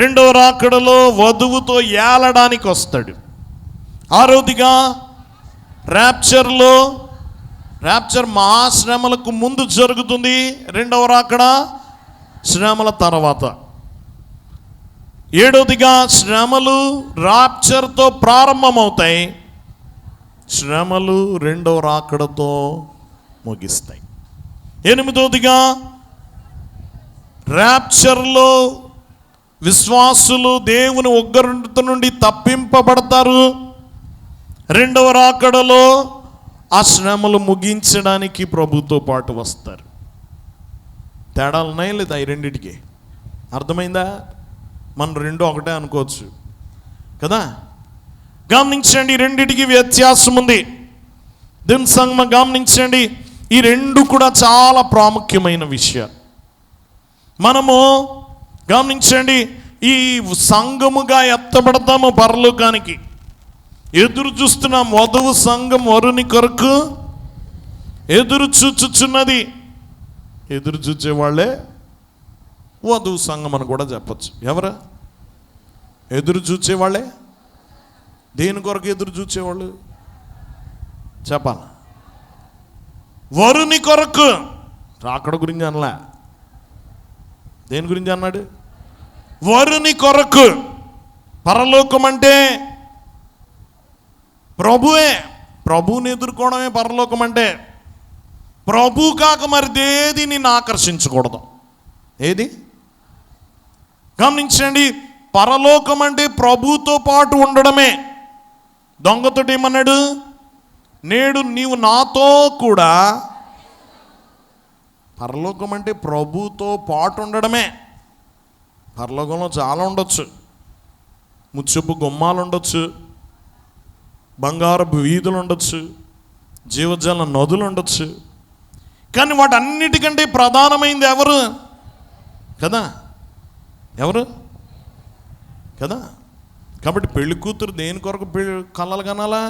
రెండవ రాకడలో వధువుతో ఏలడానికి వస్తాడు. ఆరోదిగా ర్యాప్చర్ మహాశ్రమలకు ముందు జరుగుతుంది, రెండవ రాకడ శ్రమల తర్వాత. ఏడోదిగా శ్రమలు ర్యాప్చర్తో ప్రారంభమవుతాయి, శ్రమలు రెండవ రాకడతో ముగిస్తాయి. ఎనిమిదోదిగా ర్యాప్చర్లో విశ్వాసులు దేవుని ఉగ్రత నుండి తప్పింపబడతారు, రెండవ రాకడలో ఆ శ్రమలు ముగించడానికి ప్రభుతో పాటు వస్తారు. తేడాలు ఉన్నాయి లేదా ఈ రెండింటికి? అర్థమైందా? మనం రెండు ఒకటే అనుకోవచ్చు కదా. గమనించండి, రెండింటికి వ్యత్యాసం ఉంది. దీని సంగమ గమనించండి, ఈ రెండు కూడా చాలా ప్రాముఖ్యమైన విషయాలు. మనము గమనించండి, ఈ సంఘముగా ఎత్తబడతాము పరలోకానికి, ఎదురు చూస్తున్నాం. వధువు సంఘం వరుని కొరకు ఎదురు చూచుచున్నది. ఎదురు చూచేవాళ్ళే వధువు సంఘం అని కూడా చెప్పచ్చు. ఎవరు ఎదురు చూచేవాళ్ళే? దేని కొరకు ఎదురు చూచేవాళ్ళు చెప్పాలి? వరుని కొరకు. రాకడ గురించి అనలే, దేని గురించి అన్నాడు? వరుని కొరకు. పరలోకం అంటే ప్రభువే, ప్రభువుని ఎదుర్కోవడమే పరలోకం అంటే. ప్రభు కాక మరి దేది నిన్ను ఆకర్షించకూడదు. ఏది? గమనించండి, పరలోకం అంటే ప్రభుతో పాటు ఉండడమే. దొంగతోటి ఏమన్నాడు? నేడు నీవు నాతో కూడా. పరలోకం అంటే ప్రభుతో పాటు ఉండడమే. పరలోకంలో చాలా ఉండొచ్చు, ముత్యపు గుమ్మాలు ఉండొచ్చు, బంగారపు వీధులు ఉండొచ్చు, జీవజల నదులు ఉండొచ్చు, కానీ వాటన్నిటికంటే ప్రధానమైంది ఎవరు కదా? ఎవరు కదా? కాబట్టి పెళ్లి కూతురు దేని కొరకు కలలు కనాలా?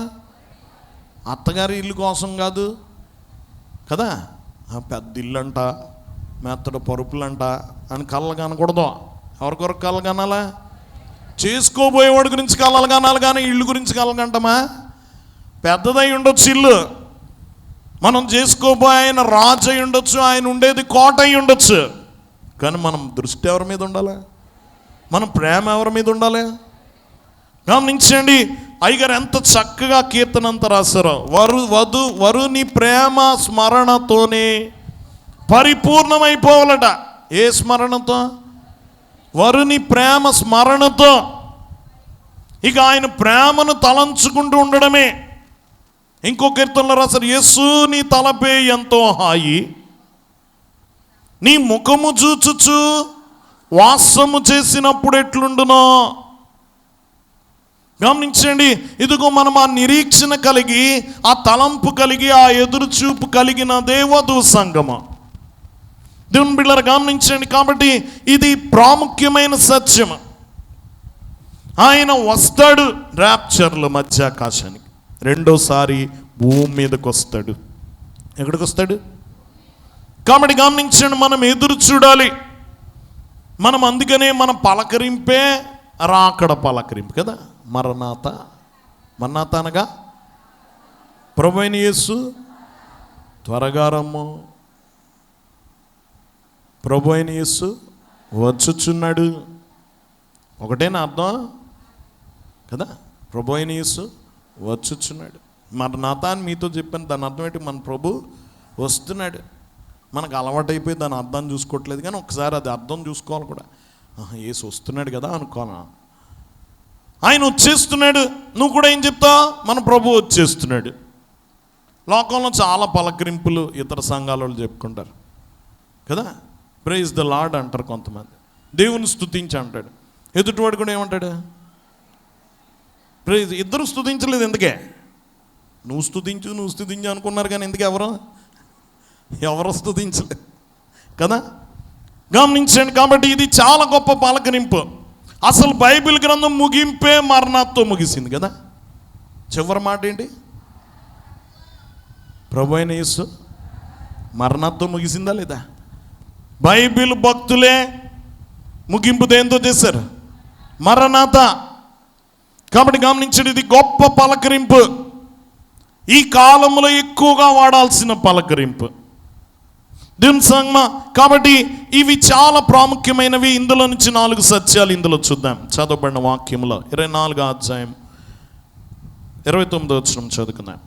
అత్తగారి ఇల్లు కోసం కాదు కదా. పెద్ద ఇల్లు అంట, మెత్తడు పరుపులంట అని కళ్ళలు కనకూడదు. ఎవరి కొరకు కళ్ళలు కనాలా? చేసుకోబోయేవాడి గురించి కళ్ళలు కనాలి, కానీ ఇల్లు గురించి కళ్ళలు కంటామా? పెద్దదై ఉండొచ్చు ఇల్లు, మనం చేసుకోబోయే ఆయన రాజు అయి ఉండొచ్చు, ఆయన ఉండేది కోట అయి ఉండొచ్చు, కానీ మనం దృష్టి ఎవరి మీద ఉండాలి? మన ప్రేమ ఎవరి మీద ఉండాలి? గమనించండి, అయ్యగారు ఎంత చక్కగా కీర్తన అంతా రాశారో. వరుని ప్రేమ స్మరణతోనే పరిపూర్ణమైపోవాలట. ఏ స్మరణతో? వరుని ప్రేమ స్మరణతో. ఇక ఆయన ప్రేమను తలంచుకుంటూ ఉండడమే. ఇంకో కీర్తనలో రాశారు, యేసు నీ తలపే ఎంతో హాయి, నీ ముఖము చూచుచు వాసము చేసినప్పుడు ఎట్లుండునో. గమనించండి, ఇదిగో మనం ఆ నిరీక్షణ కలిగి, ఆ తలంపు కలిగి, ఆ ఎదురు చూపు కలిగిన దేవదూ సంగమం. దేవుని బిడ్డలారా గమనించండి, కాబట్టి ఇది ప్రాముఖ్యమైన సత్యం. ఆయన వస్తాడు ర్యాప్చర్లో మధ్యాకాశానికి, రెండోసారి భూమి మీదకి వస్తాడు. ఎక్కడికి వస్తాడు? కాబట్టి గమనించండి, మనం ఎదురు చూడాలి. మనం అందుకనే మన పలకరింపే రాకడ పలకరింపు కదా. మరణాత అనగా ప్రభువైన యేసు త్వరగా రమ్ము, ప్రభువైన యేసు వచ్చుచున్నాడు. ఒకటేనా అర్థం కదా? ప్రభువైన యేసు వచ్చుచున్నాడు. మరణాత అని మీతో చెప్పాను, దాని అర్థం ఏంటి? మన ప్రభు వస్తున్నాడు. మనకు అలవాటైపోయి దాని అర్థం చూసుకోవట్లేదు, కానీ ఒకసారి అది అర్థం చూసుకోవాలి కూడా. యేసు వస్తున్నాడు కదా అనుకోనా, ఆయన వచ్చేస్తున్నాడు. నువ్వు కూడా ఏం చెప్తావు? మన ప్రభు వచ్చేస్తున్నాడు. లోకంలో చాలా పలకరింపులు ఇతర సంఘాల వాళ్ళు చెప్పుకుంటారు కదా. ప్రైజ్ ద లార్డ్ అంటారు కొంతమంది, దేవుని స్తుతించి అంటాడు. ఎదుటివాడు కూడా ఏమంటాడు? ప్రైజ్. ఇద్దరు స్తుతించలేదు, ఎందుకే? నువ్వు స్తుతించు అనుకున్నారు, కానీ ఎందుకు ఎవరు స్తుతించలేదు కదా. గమనించండి. కాబట్టి ఇది చాలా గొప్ప పలకరింపు. అసలు బైబిల్ గ్రంథం ముగింపే మరణాతో ముగిసింది కదా. చివరి మాట ఏంటి? ప్రభువైన యేసు మరణాతో ముగిసిందా లేదా? బైబిల్ భక్తులే ముగింపు దేంతో చేశారు? మరణాత. కాబట్టి గమనించండి, ఇది గొప్ప పలకరింపు, ఈ కాలంలో ఎక్కువగా వాడాల్సిన పలకరింపు. దేవుని సంగమ. కాబట్టి ఇవి చాలా ప్రాముఖ్యమైనవి. ఇందులో నుంచి 4 సత్యాలు ఇందులో చూద్దాం. చదవబడిన వాక్యంలో 24వ అధ్యాయం 29వ వచనం చదువుకుందాం.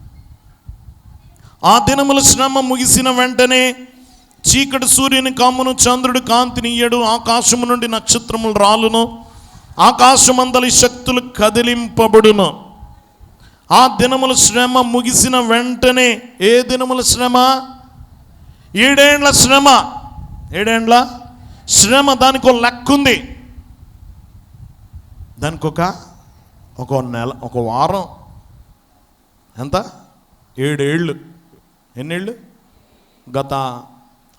ఆ దినముల శ్రమ ముగిసిన వెంటనే చీకటి సూర్యుని కమ్మును, చంద్రుడు కాంతిని ఇయ్యడు, ఆకాశము నుండి నక్షత్రములు రాలును, ఆకాశమందలి శక్తులు కదిలింపబడును. ఆ దినముల శ్రమ ముగిసిన వెంటనే. ఏ దినముల శ్రమ? 7 ఏండ్ల శ్రమ. 7 ఏండ్ల శ్రమ. దానికి ఒక లెక్క ఉంది. దానికి ఒక నెల, ఒక వారం. ఎంత? 7 ఏళ్ళు. ఎన్నేళ్ళు? గత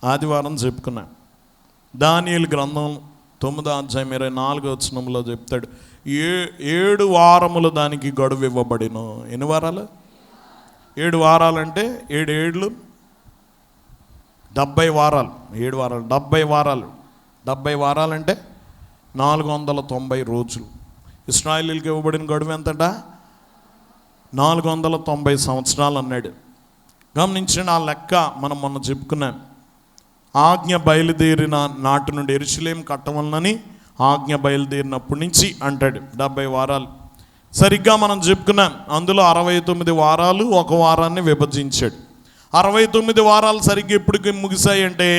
ఆదివారం చెప్పుకున్నాం. దానియేలు గ్రంథం 9వ అధ్యాయం 24వ వచనంలో చెప్తాడు, 7 వారములు దానికి గడువు ఇవ్వబడిను. ఎన్ని వారాలు? 7 వారాలంటే 7 ఏళ్ళు 70 వారాలు. 7 వారాలు 70 వారాలు. 70 వారాలంటే 490 రోజులు. ఇశ్రాయేలీయులకు ఇవ్వబడిన గడువు ఎంతట? 490 సంవత్సరాలు అన్నాడు. గమనించండి, ఆ లెక్క మనం మొన్న చెప్పుకున్నాం. ఆజ్ఞ బయలుదేరిన నాటి నుండి యెరూషలేము కట్టవలనని ఆజ్ఞ బయలుదేరినప్పటి నుంచి అంటాడు 70 వారాలు. సరిగ్గా మనం చెప్పుకున్నాం. అందులో 69 వారాలు ఒక వారాన్ని విభజించాడు. 69 వారాలు సరిగ్గా ఎప్పటికి ముగిశాయి అంటే,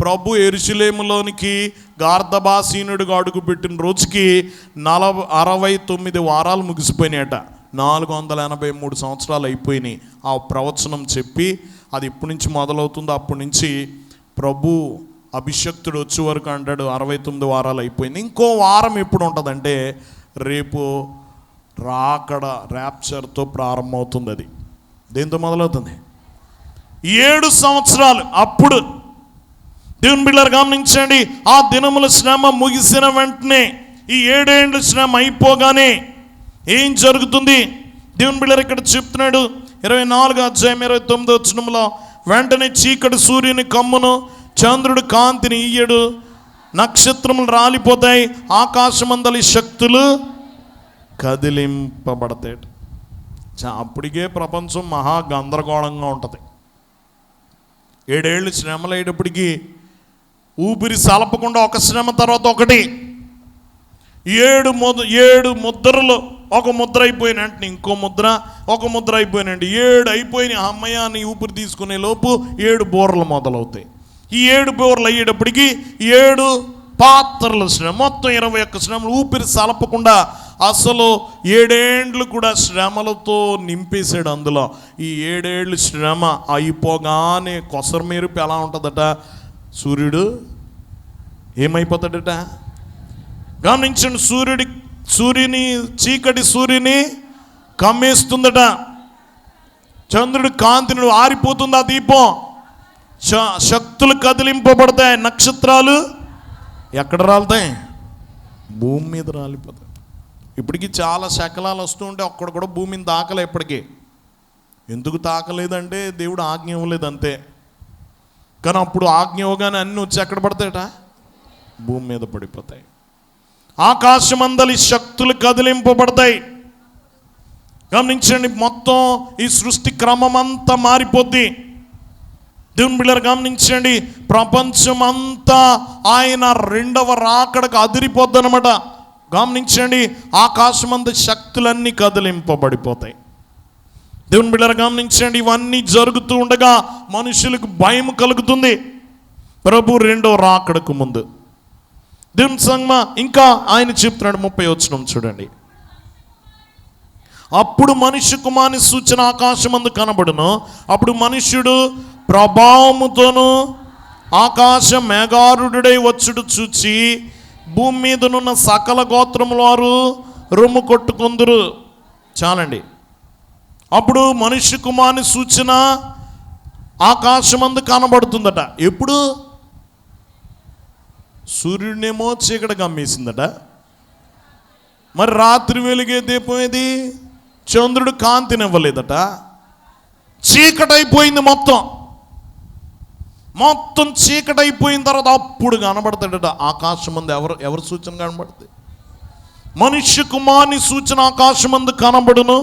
ప్రభు యెరూషలేములోనికి గార్ధబాసీనుడిగా అడుగు పెట్టిన రోజుకి 69 వారాలు ముగిసిపోయినాయట. 483 సంవత్సరాలు అయిపోయినాయి. ఆ ప్రవచనం చెప్పి అది ఇప్పటి నుంచి మొదలవుతుందో అప్పటి నుంచి ప్రభు అభిషక్తుడు వచ్చే వరకు అంటాడు 69 వారాలు అయిపోయింది. ఇంకో వారం ఎప్పుడు ఉంటుందంటే, రేపు రాకడ ర్యాప్చర్తో ప్రారంభమవుతుంది. అది దేంతో మొదలవుతుంది? 7 సంవత్సరాలు. అప్పుడు దేవుని బిడ్డలారా గమనించండి, ఆ దినముల శ్రమ ముగిసిన వెంటనే, ఈ 7 ఏండ్ల శ్రమ అయిపోగానే ఏం జరుగుతుంది? దేవుని బిడ్డలారా ఇక్కడ చెప్తున్నాడు 24వ అధ్యాయం 29వ వచనంలో, వెంటనే చీకటి సూర్యుని కమ్మును, చంద్రుడు కాంతిని ఇయ్యడు, నక్షత్రములు రాలిపోతాయి, ఆకాశమందలి శక్తులు కదిలింపబడతాయి. అప్పటికే ప్రపంచం మహా గందరగోళంగా ఉంటుంది. 7 ఏళ్ళు శ్రమలు అయ్యేటప్పటికి ఊపిరి సలపకుండా ఒక శ్రమ తర్వాత ఒకటి. 7 ముద్రలు, ఒక ముద్ర అయిపోయిన వెంటనే ఇంకో ముద్ర, ఒక ముద్ర అయిపోయినండి 7 అయిపోయినాయి. అమ్మయాన్ని ఊపిరి తీసుకునే లోపు 7 బోర్లు మొదలవుతాయి. ఈ 7 బోర్లు అయ్యేటప్పటికి 7 పాత్రల శ్రమ, మొత్తం 21 శ్రమలు. ఊపిరి సలపకుండా అసలు 7 ఏండ్లు కూడా శ్రమలతో నింపేశాడు. అందులో ఈ 7 ఏళ్ళు శ్రమ అయిపోగానే కొసరు మెరుపు ఎలా ఉంటుందట? సూర్యుడు ఏమైపోతాడట? గమనించండి, సూర్యుని చీకటి సూర్యుని కమ్మేస్తుందట. చంద్రుడి కాంతిని ఆరిపోతుంది ఆ దీపం. శక్తులు కదిలింపబడతాయి. నక్షత్రాలు ఎక్కడ రాలుతాయి? భూమి మీద రాలిపోతాయి. ఇప్పటికీ చాలా శకలాలు వస్తూ ఉంటే ఒక్కడ కూడా భూమిని దాకలే. ఇప్పటికీ ఎందుకు తాకలేదంటే దేవుడు ఆజ్ఞ ఇవ్వలేదు అంతే. కానీ అప్పుడు ఆజ్ఞ ఇవ్వగానే అన్నీ వచ్చి ఎక్కడ పడతాయట? భూమి మీద పడిపోతాయి. ఆకాశమందలి శక్తులు కదిలింపబడతాయి. గమనించండి, మొత్తం ఈ సృష్టి క్రమం అంతా మారిపోద్ది. దేవుని బిడ్డలారా గమనించండి, ప్రపంచం అంతా ఆయన రెండవ రాకడకు అదిరిపోద్ది అనమాట. గమనించండి, ఆకాశమంద శక్తులన్నీ కదిలింపబడిపోతాయి. దేవుని బిడ్డలారా గమనించండి, ఇవన్నీ జరుగుతూ ఉండగా మనుషులకు భయం కలుగుతుంది ప్రభు రెండవ రాకడకు ముందు. దేవుని సంగమ ఇంకా ఆయన చెప్తున్నాడు 30వ వచనం చూడండి. అప్పుడు మనుష్య కుమారుని సూచన ఆకాశమందు కనబడును. అప్పుడు మనుష్యుడు ప్రభావముతోను ఆకాశ మేఘారుడై వచ్చుడు చూచి భూమి మీదనున్న సకల గోత్రముల వారు రొమ్ము కొట్టుకొందురు. చాలండి. అప్పుడు మనుష్య కుమారుని సూచన ఆకాశమందు కనబడుతుందట. ఎప్పుడు? సూర్యుడినేమో చీకటి కమ్మేసిందట. మరి రాత్రి వెలిగే దీపం ఏది? చంద్రుడు కాంతినివ్వలేదట. చీకటి అయిపోయింది, మొత్తం చీకటి అయిపోయిన తర్వాత అప్పుడు కనబడతాడట ఆకాశమందు. ఎవరు సూచన కనబడుతుంది? మనుష్య కుమారుని సూచన ఆకాశమందు కనబడును.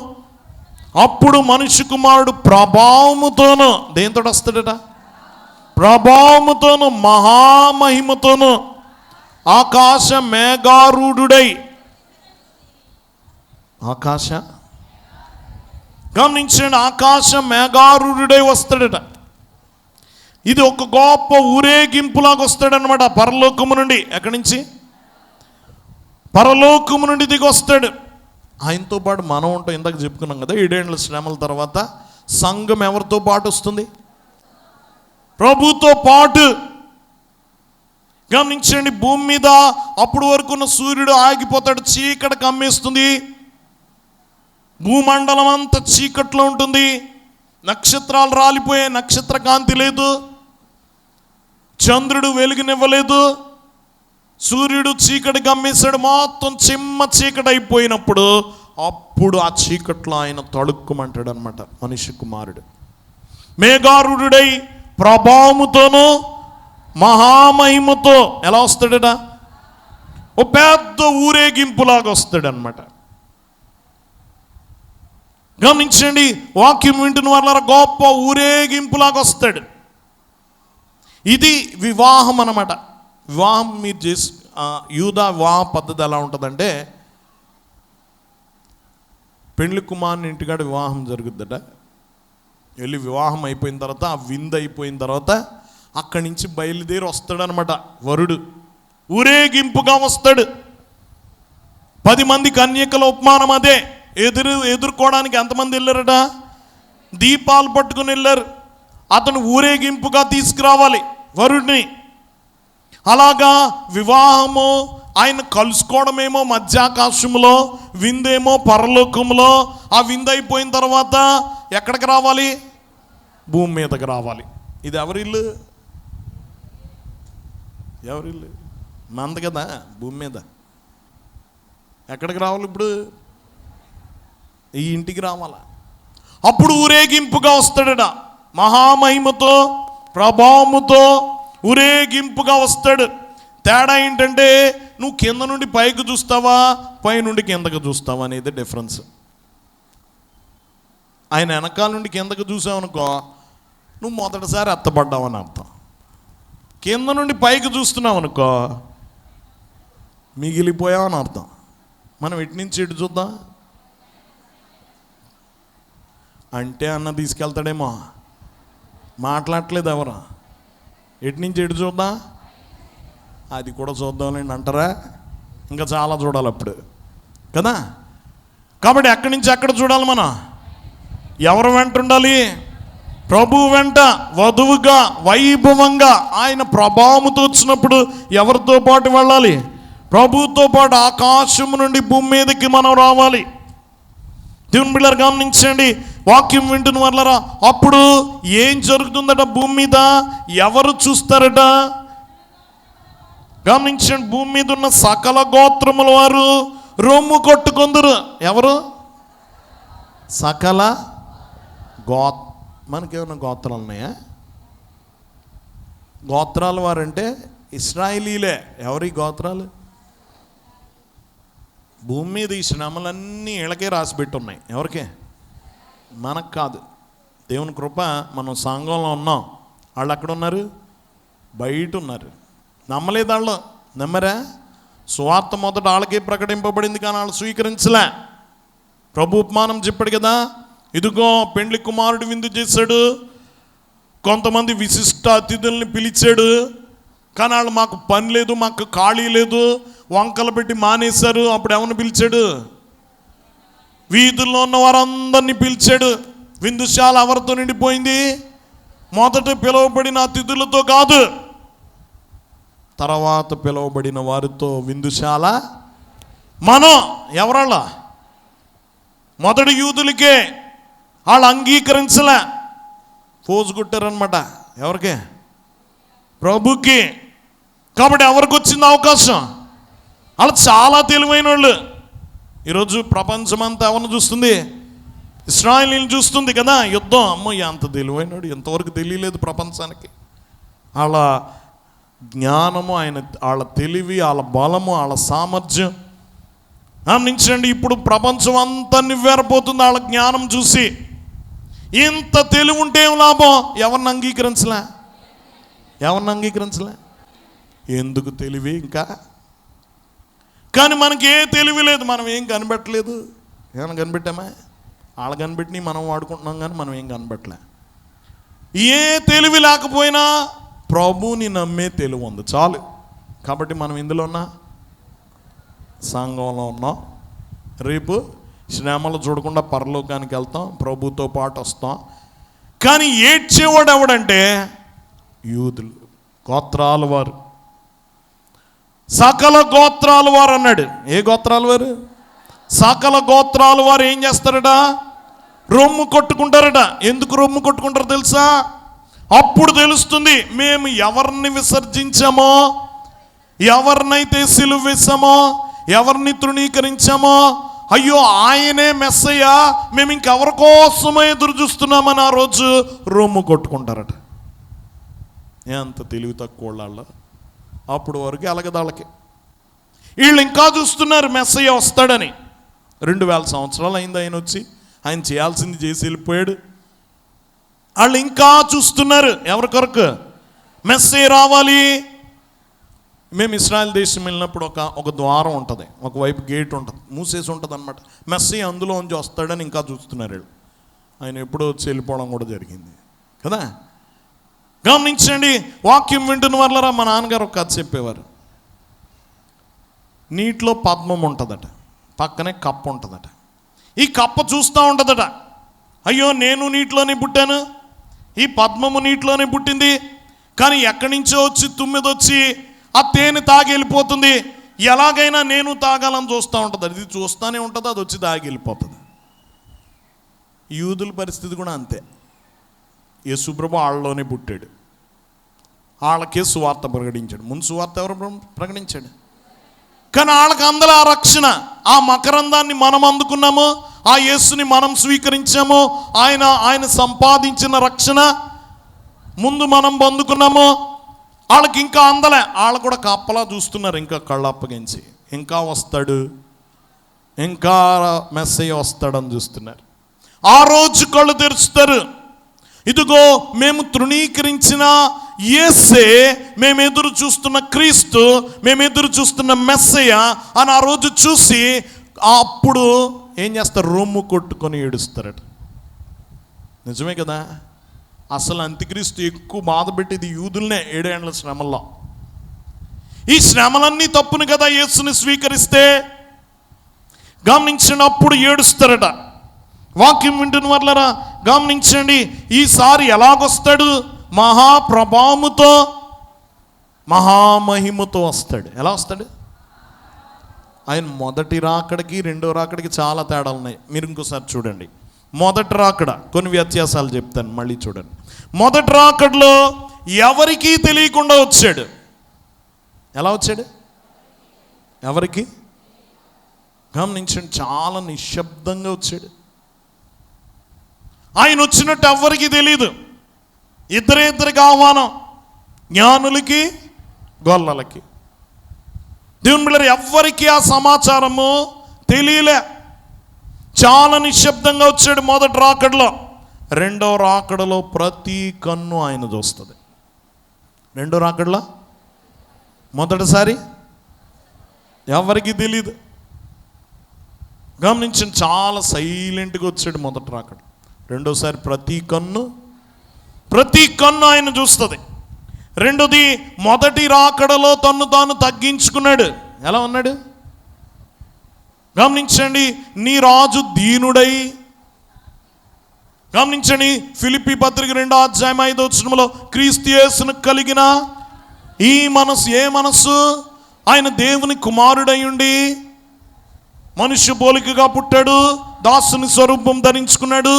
అప్పుడు మనుష్య కుమారుడు ప్రభావముతోను, దేంతో వస్తాడట? ప్రభావముతోను మహామహిమతోను ఆకాశ మేఘారూఢుడై, గమనించండి, ఆకాశ మేఘారూఢుడై వస్తాడట. ఇది ఒక గొప్ప ఊరేగింపులాగా వస్తాడనమాట పరలోకము నుండి. ఎక్కడి నుంచి? పరలోకము నుండి దిగి వస్తాడు. ఆయనతో పాటు మనం ఉంటాం. ఇందాక చెప్పుకున్నాం కదా, 7 ఏళ్ల శ్రమల తర్వాత సంఘం ఎవరితో పాటు వస్తుంది? ప్రభుతో పాటు. గమనించండి, భూమి మీద అప్పుడు వరకు ఉన్న సూర్యుడు ఆగిపోతాడు, చీకటి కమ్మేస్తుంది, భూమండలం అంతా చీకట్లో ఉంటుంది, నక్షత్రాలు రాలిపోయే, నక్షత్ర కాంతి లేదు, చంద్రుడు వెలుగునివ్వలేదు, సూర్యుడు చీకటి కమ్మేశాడు, మొత్తం చిమ్మ చీకటి అయిపోయినప్పుడు అప్పుడు ఆ చీకట్లో ఆయన తడుక్కుమంటాడు అనమాట మనుష్య కుమారుడు. మేఘారూఢుడై ప్రభావముతోనూ మహామహిమతో ఎలా వస్తాడట? ఓ పెద్ద ఊరేగింపులాగా వస్తాడు అనమాట. గమనించండి, వాక్యం వింటున్న వాళ్ళ గొప్ప ఊరేగింపులాగా వస్తాడు. ఇది వివాహం అన్నమాట. వివాహం మీరు చేసి యూదా వివాహ పద్ధతి ఎలా ఉంటుందంటే, పెండ్లి కుమారుని ఇంటికాడ వివాహం జరుగుద్దట. వెళ్ళి వివాహం అయిపోయిన తర్వాత, ఆ విందు అయిపోయిన తర్వాత అక్కడి నుంచి బయలుదేరి వస్తాడనమాట వరుడు. ఊరేగింపుగా వస్తాడు. 10 మంది కన్యకల ఉపమానం అదే. ఎదుర్కోవడానికి ఎంతమంది వెళ్ళారట? దీపాలు పట్టుకుని వెళ్ళారు. అతను ఊరేగింపుగా తీసుకురావాలి వరుడిని. అలాగా వివాహము ఆయన కలుసుకోవడమేమో మధ్యాకాశంలో, విందేమో పరలోకంలో. ఆ విందు అయిపోయిన తర్వాత ఎక్కడికి రావాలి? భూమి మీదకి రావాలి. ఇది ఎవరిల్లు? మంద కదా భూమి మీద. ఎక్కడికి రావాలి ఇప్పుడు? ఈ ఇంటికి రావాలా. అప్పుడు ఊరేగింపుగా వస్తాడట, మహామహిమతో ప్రభావముతో ఊరేగింపుగా వస్తాడు. తేడా ఏంటంటే, నువ్వు కింద నుండి పైకి చూస్తావా, పై నుండి కిందకు చూస్తావా అనేది డిఫరెన్స్. ఆయన వెనకాల నుండి కిందకు చూసావనుకో, నువ్వు మొదటిసారి ఎత్తపడ్డావు అని అర్థం. కింద నుండి పైకి చూస్తున్నావు అనుకో, మిగిలిపోయావు అని అర్థం. మనం ఎటు నుంచి ఎటు చూద్దాం అంటే అన్న తీసుకెళ్తాడేమో, మాట్లాడట్లేదు ఎవరు. ఎటు నుంచి ఎటు చూద్దాం, అది కూడా చూద్దాంలేండి అంటారా? ఇంకా చాలా చూడాలి అప్పుడు కదా. కాబట్టి ఎక్కడి నుంచి ఎక్కడ చూడాలి మనం? ఎవరు వెంట ఉండాలి? ప్రభువు వెంట వధువుగా వైభవంగా ఆయన ప్రభావముతో వచ్చినప్పుడు ఎవరితో పాటు వెళ్ళాలి? ప్రభువుతో పాటు. ఆకాశం నుండి భూమి మీదకి మనం రావాలి. దేవుని బిడ్డలారా గమనించండి, వాక్యం వింటున్న వాళ్ళరా, అప్పుడు ఏం జరుగుతుందట భూమి మీద? ఎవరు చూస్తారట? గమనించండి, భూమి మీద ఉన్న సకల గోత్రముల వారు రొమ్ము కొట్టుకొందురు. ఎవరు? సకల మనకేమైనా గోత్రాలు ఉన్నాయా? గోత్రాల వారంటే ఇశ్రాయేలీలే. ఎవరి గోత్రాలు? భూమి మీద ఈ శ్రమలన్నీ వీళ్ళకే రాసిపెట్టి ఉన్నాయి. ఎవరికే? మనకు కాదు. దేవుని కృప, మనం సంఘంలో ఉన్నాం. వాళ్ళు అక్కడ ఉన్నారు, బయట ఉన్నారు. నమ్మలేదు వాళ్ళు. నమ్మరా? సువార్త మొదట వాళ్ళకే ప్రకటింపబడింది, కానీ వాళ్ళు స్వీకరించలే. ప్రభు ఉపమానం చెప్పాడు కదా, ఇదిగో పెండ్లి కుమారుడు విందు చేశాడు, కొంతమంది విశిష్ట అతిథుల్ని పిలిచాడు, కానీ వాళ్ళు మాకు పని లేదు, మాకు ఖాళీ లేదు, వంకలు పెట్టి మానేశారు. అప్పుడు ఎవరిని పిలిచాడు? వీధుల్లో ఉన్న వారందరినీ పిలిచాడు. విందుశాల ఎవరితో నిండిపోయింది? మొదట పిలువబడిన అతిథులతో కాదు, తర్వాత పిలువబడిన వారితో విందుశాల. మనం ఎవరాళ్ళ? మొదటి యూదులకే. వాళ్ళు అంగీకరించలే, ఫోజు కొట్టారనమాట. ఎవరికే? ప్రభుకి. కాబట్టి ఎవరికి వచ్చింది అవకాశం? వాళ్ళు చాలా తెలివైన వాళ్ళు. ఈరోజు ప్రపంచమంతా ఎవరిని చూస్తుంది? ఇశ్రాయేలీని చూస్తుంది కదా. యుద్ధం, అమ్మో ఎంత తెలివైనడు, ఎంతవరకు తెలియలేదు ప్రపంచానికి. వాళ్ళ జ్ఞానము, వాళ్ళ తెలివి, వాళ్ళ బలము, వాళ్ళ సామర్థ్యం గమనించండి. ఇప్పుడు ప్రపంచం అంతా నివ్వేరపోతుంది వాళ్ళ జ్ఞానం చూసి. ఇంత తెలివి ఉంటే ఏం లాభం? ఎవరిని అంగీకరించలే. ఎందుకు తెలివి ఇంకా? కానీ మనకి ఏ తెలివి లేదు, మనం ఏం కనిపెట్టలేదు. ఏమైనా కనిపెట్టామా? వాళ్ళు కనిపెట్టి మనం వాడుకుంటున్నాం, కానీ మనం ఏం కనిపెట్టలే. ఏ తెలివి లేకపోయినా ప్రభుని నమ్మే తెలివి ఉంది, చాలు. కాబట్టి మనం ఇందులో ఉన్నా, సంఘంలో ఉన్నాం. రేపు శ్రమలు చూడకుండా పరలోకానికి వెళ్తాం, ప్రభుతో పాటు వస్తాం. కానీ ఏడ్చేవాడు ఎవడంటే యూదులు, గోత్రాల వారు. సకల గోత్రాల వారు అన్నాడు. ఏ గోత్రాల వారు? సకల గోత్రాల వారు ఏం చేస్తారట? రొమ్ము కొట్టుకుంటారట. ఎందుకు రొమ్ము కొట్టుకుంటారో తెలుసా? అప్పుడు తెలుస్తుంది మేము ఎవరిని విసర్జించామో, ఎవరినైతే సిలువ వేసామో, ఎవరిని తృణీకరించామో, అయ్యో ఆయనే మెస్సయ్య, మేము ఇంకెవరి కోసమో ఎదురు చూస్తున్నామని ఆ రోజు రొమ్ము కొట్టుకుంటారట. ఎంత తెలివి తక్కువ వాళ్ళు. అప్పుడు వరకు అలగదాళ్ళకి. వీళ్ళు ఇంకా చూస్తున్నారు మెస్సయ్య వస్తాడని. 2000 సంవత్సరాలు అయింది ఆయన వచ్చి, ఆయన చేయాల్సింది చేసి వెళ్ళిపోయాడు. వాళ్ళు ఇంకా చూస్తున్నారు ఎవరి కొరకు? మెస్సయ్య రావాలి. మేము ఇశ్రాయేల్ దేశం వెళ్ళినప్పుడు ఒక ద్వారం ఉంటుంది, ఒకవైపు గేట్ ఉంటుంది, మూసేసి ఉంటుంది అనమాట. మెస్సయ్య అందులో ఉంచి వస్తాడని ఇంకా చూస్తున్నారు వీళ్ళు. ఆయన ఎప్పుడో వచ్చి వెళ్ళిపోవడం కూడా జరిగింది కదా. గమనించండి, వాక్యం వింటున్న వాళ్ళరా, మా నాన్నగారు ఒక కథ చెప్పేవారు. నీటిలో పద్మం ఉంటుందట, పక్కనే కప్ప ఉంటుందట. ఈ కప్ప చూస్తూ ఉంటుందట, అయ్యో నేను నీటిలోనే పుట్టాను, ఈ పద్మము నీటిలోనే పుట్టింది, కానీ ఎక్కడి నుంచో వచ్చి తుమ్మిది వచ్చి ఆ తేనె తాగి వెళ్ళిపోతుంది, ఎలాగైనా నేను తాగాలని చూస్తూ ఉంటుంది. అది చూస్తూనే ఉంటుంది, అది వచ్చి తాగి వెళ్ళిపోతుంది. యూదుల పరిస్థితి కూడా అంతే. యేసుప్రభు వాళ్ళలోనే పుట్టాడు, వాళ్ళకే సువార్త ప్రకటించాడు. ముందు సువార్త ఎవరు ప్రకటించాడు? కానీ వాళ్ళకి అందరూ ఆ రక్షణ, ఆ మకరందాన్ని మనం అందుకున్నాము, ఆ యేసుని మనం స్వీకరించాము, ఆయన సంపాదించిన రక్షణ ముందు మనం పొందుకున్నాము. వాళ్ళకి ఇంకా అందలే, వాళ్ళు కూడా కప్పలా చూస్తున్నారు, ఇంకా కళ్ళు అప్పగించి ఇంకా వస్తాడు, ఇంకా మెస్సయ్య వస్తాడని చూస్తున్నారు. ఆ రోజు కళ్ళు తెరుస్తారు, ఇదిగో మేము తృణీకరించిన యేసే, మేము ఎదురు చూస్తున్న క్రీస్తు, మేము ఎదురు చూస్తున్న మెస్సయ్య అని ఆ రోజు చూసి అప్పుడు ఏం చేస్తారు? రొమ్ము కొట్టుకొని ఏడుస్తారట. నిజమే కదా. అసలు అంత్యక్రీస్తు ఎక్కువ బాధ పెట్టేది యూదులనే 7 ఏళ్ల శ్రమల్లో. ఈ శ్రమలన్నీ తప్పును కదా యేసుని స్వీకరిస్తే. గమనించినప్పుడు ఏడుస్తారట. వాక్యం వింటున్న వాళ్ళరా గమనించండి, ఈసారి ఎలాగొస్తాడు? మహాప్రభావముతో, మహామహిమతో వస్తాడు. ఎలా వస్తాడు? ఆయన మొదటి రాకడికి రెండో రాకడికి చాలా తేడాలు ఉన్నాయి. మీరు ఇంకోసారి చూడండి. మొదటి రాకడ కొన్ని వ్యత్యాసాలు చెప్తాను, మళ్ళీ చూడండి. మొదటి రాకడలో ఎవరికీ తెలియకుండా వచ్చాడు. ఎలా వచ్చాడు? ఎవరికి? గమనించండి, చాలా నిశ్శబ్దంగా వచ్చాడు. ఆయన వచ్చినట్టు ఎవ్వరికి తెలియదు. ఇద్దరికి ఆహ్వానం, జ్ఞానులకి గొల్లలకి. దేవుని బిడ్డలారా, ఎవ్వరికి ఆ సమాచారము తెలియలే. చాలా నిశ్శబ్దంగా వచ్చాడు మొదటి రాకడలో. రెండో రాకడలో ప్రతి కన్ను ఆయన చూస్తుంది. రెండో రాకడలో మొదటిసారి ఎవరికి తెలియదు. గమనించండి, చాలా సైలెంట్గా వచ్చాడు మొదటి రాకడ. రెండోసారి ప్రతి కన్ను ఆయన చూస్తుంది. రెండోది, మొదటి రాకడలో తన్ను తాను తగ్గించుకున్నాడు. ఎలా ఉన్నాడు గమనించండి. నీ రాజు దీనుడై, గమనించండి, ఫిలిప్పీ పత్రిక 2:5 క్రీస్తు యేసును కలిగిన ఈ మనసు, ఏ మనసు? ఆయన దేవుని కుమారుడై ఉండి మనుష్య పోలికగా పుట్టాడు, దాసుని స్వరూపం ధరించుకున్నాడు,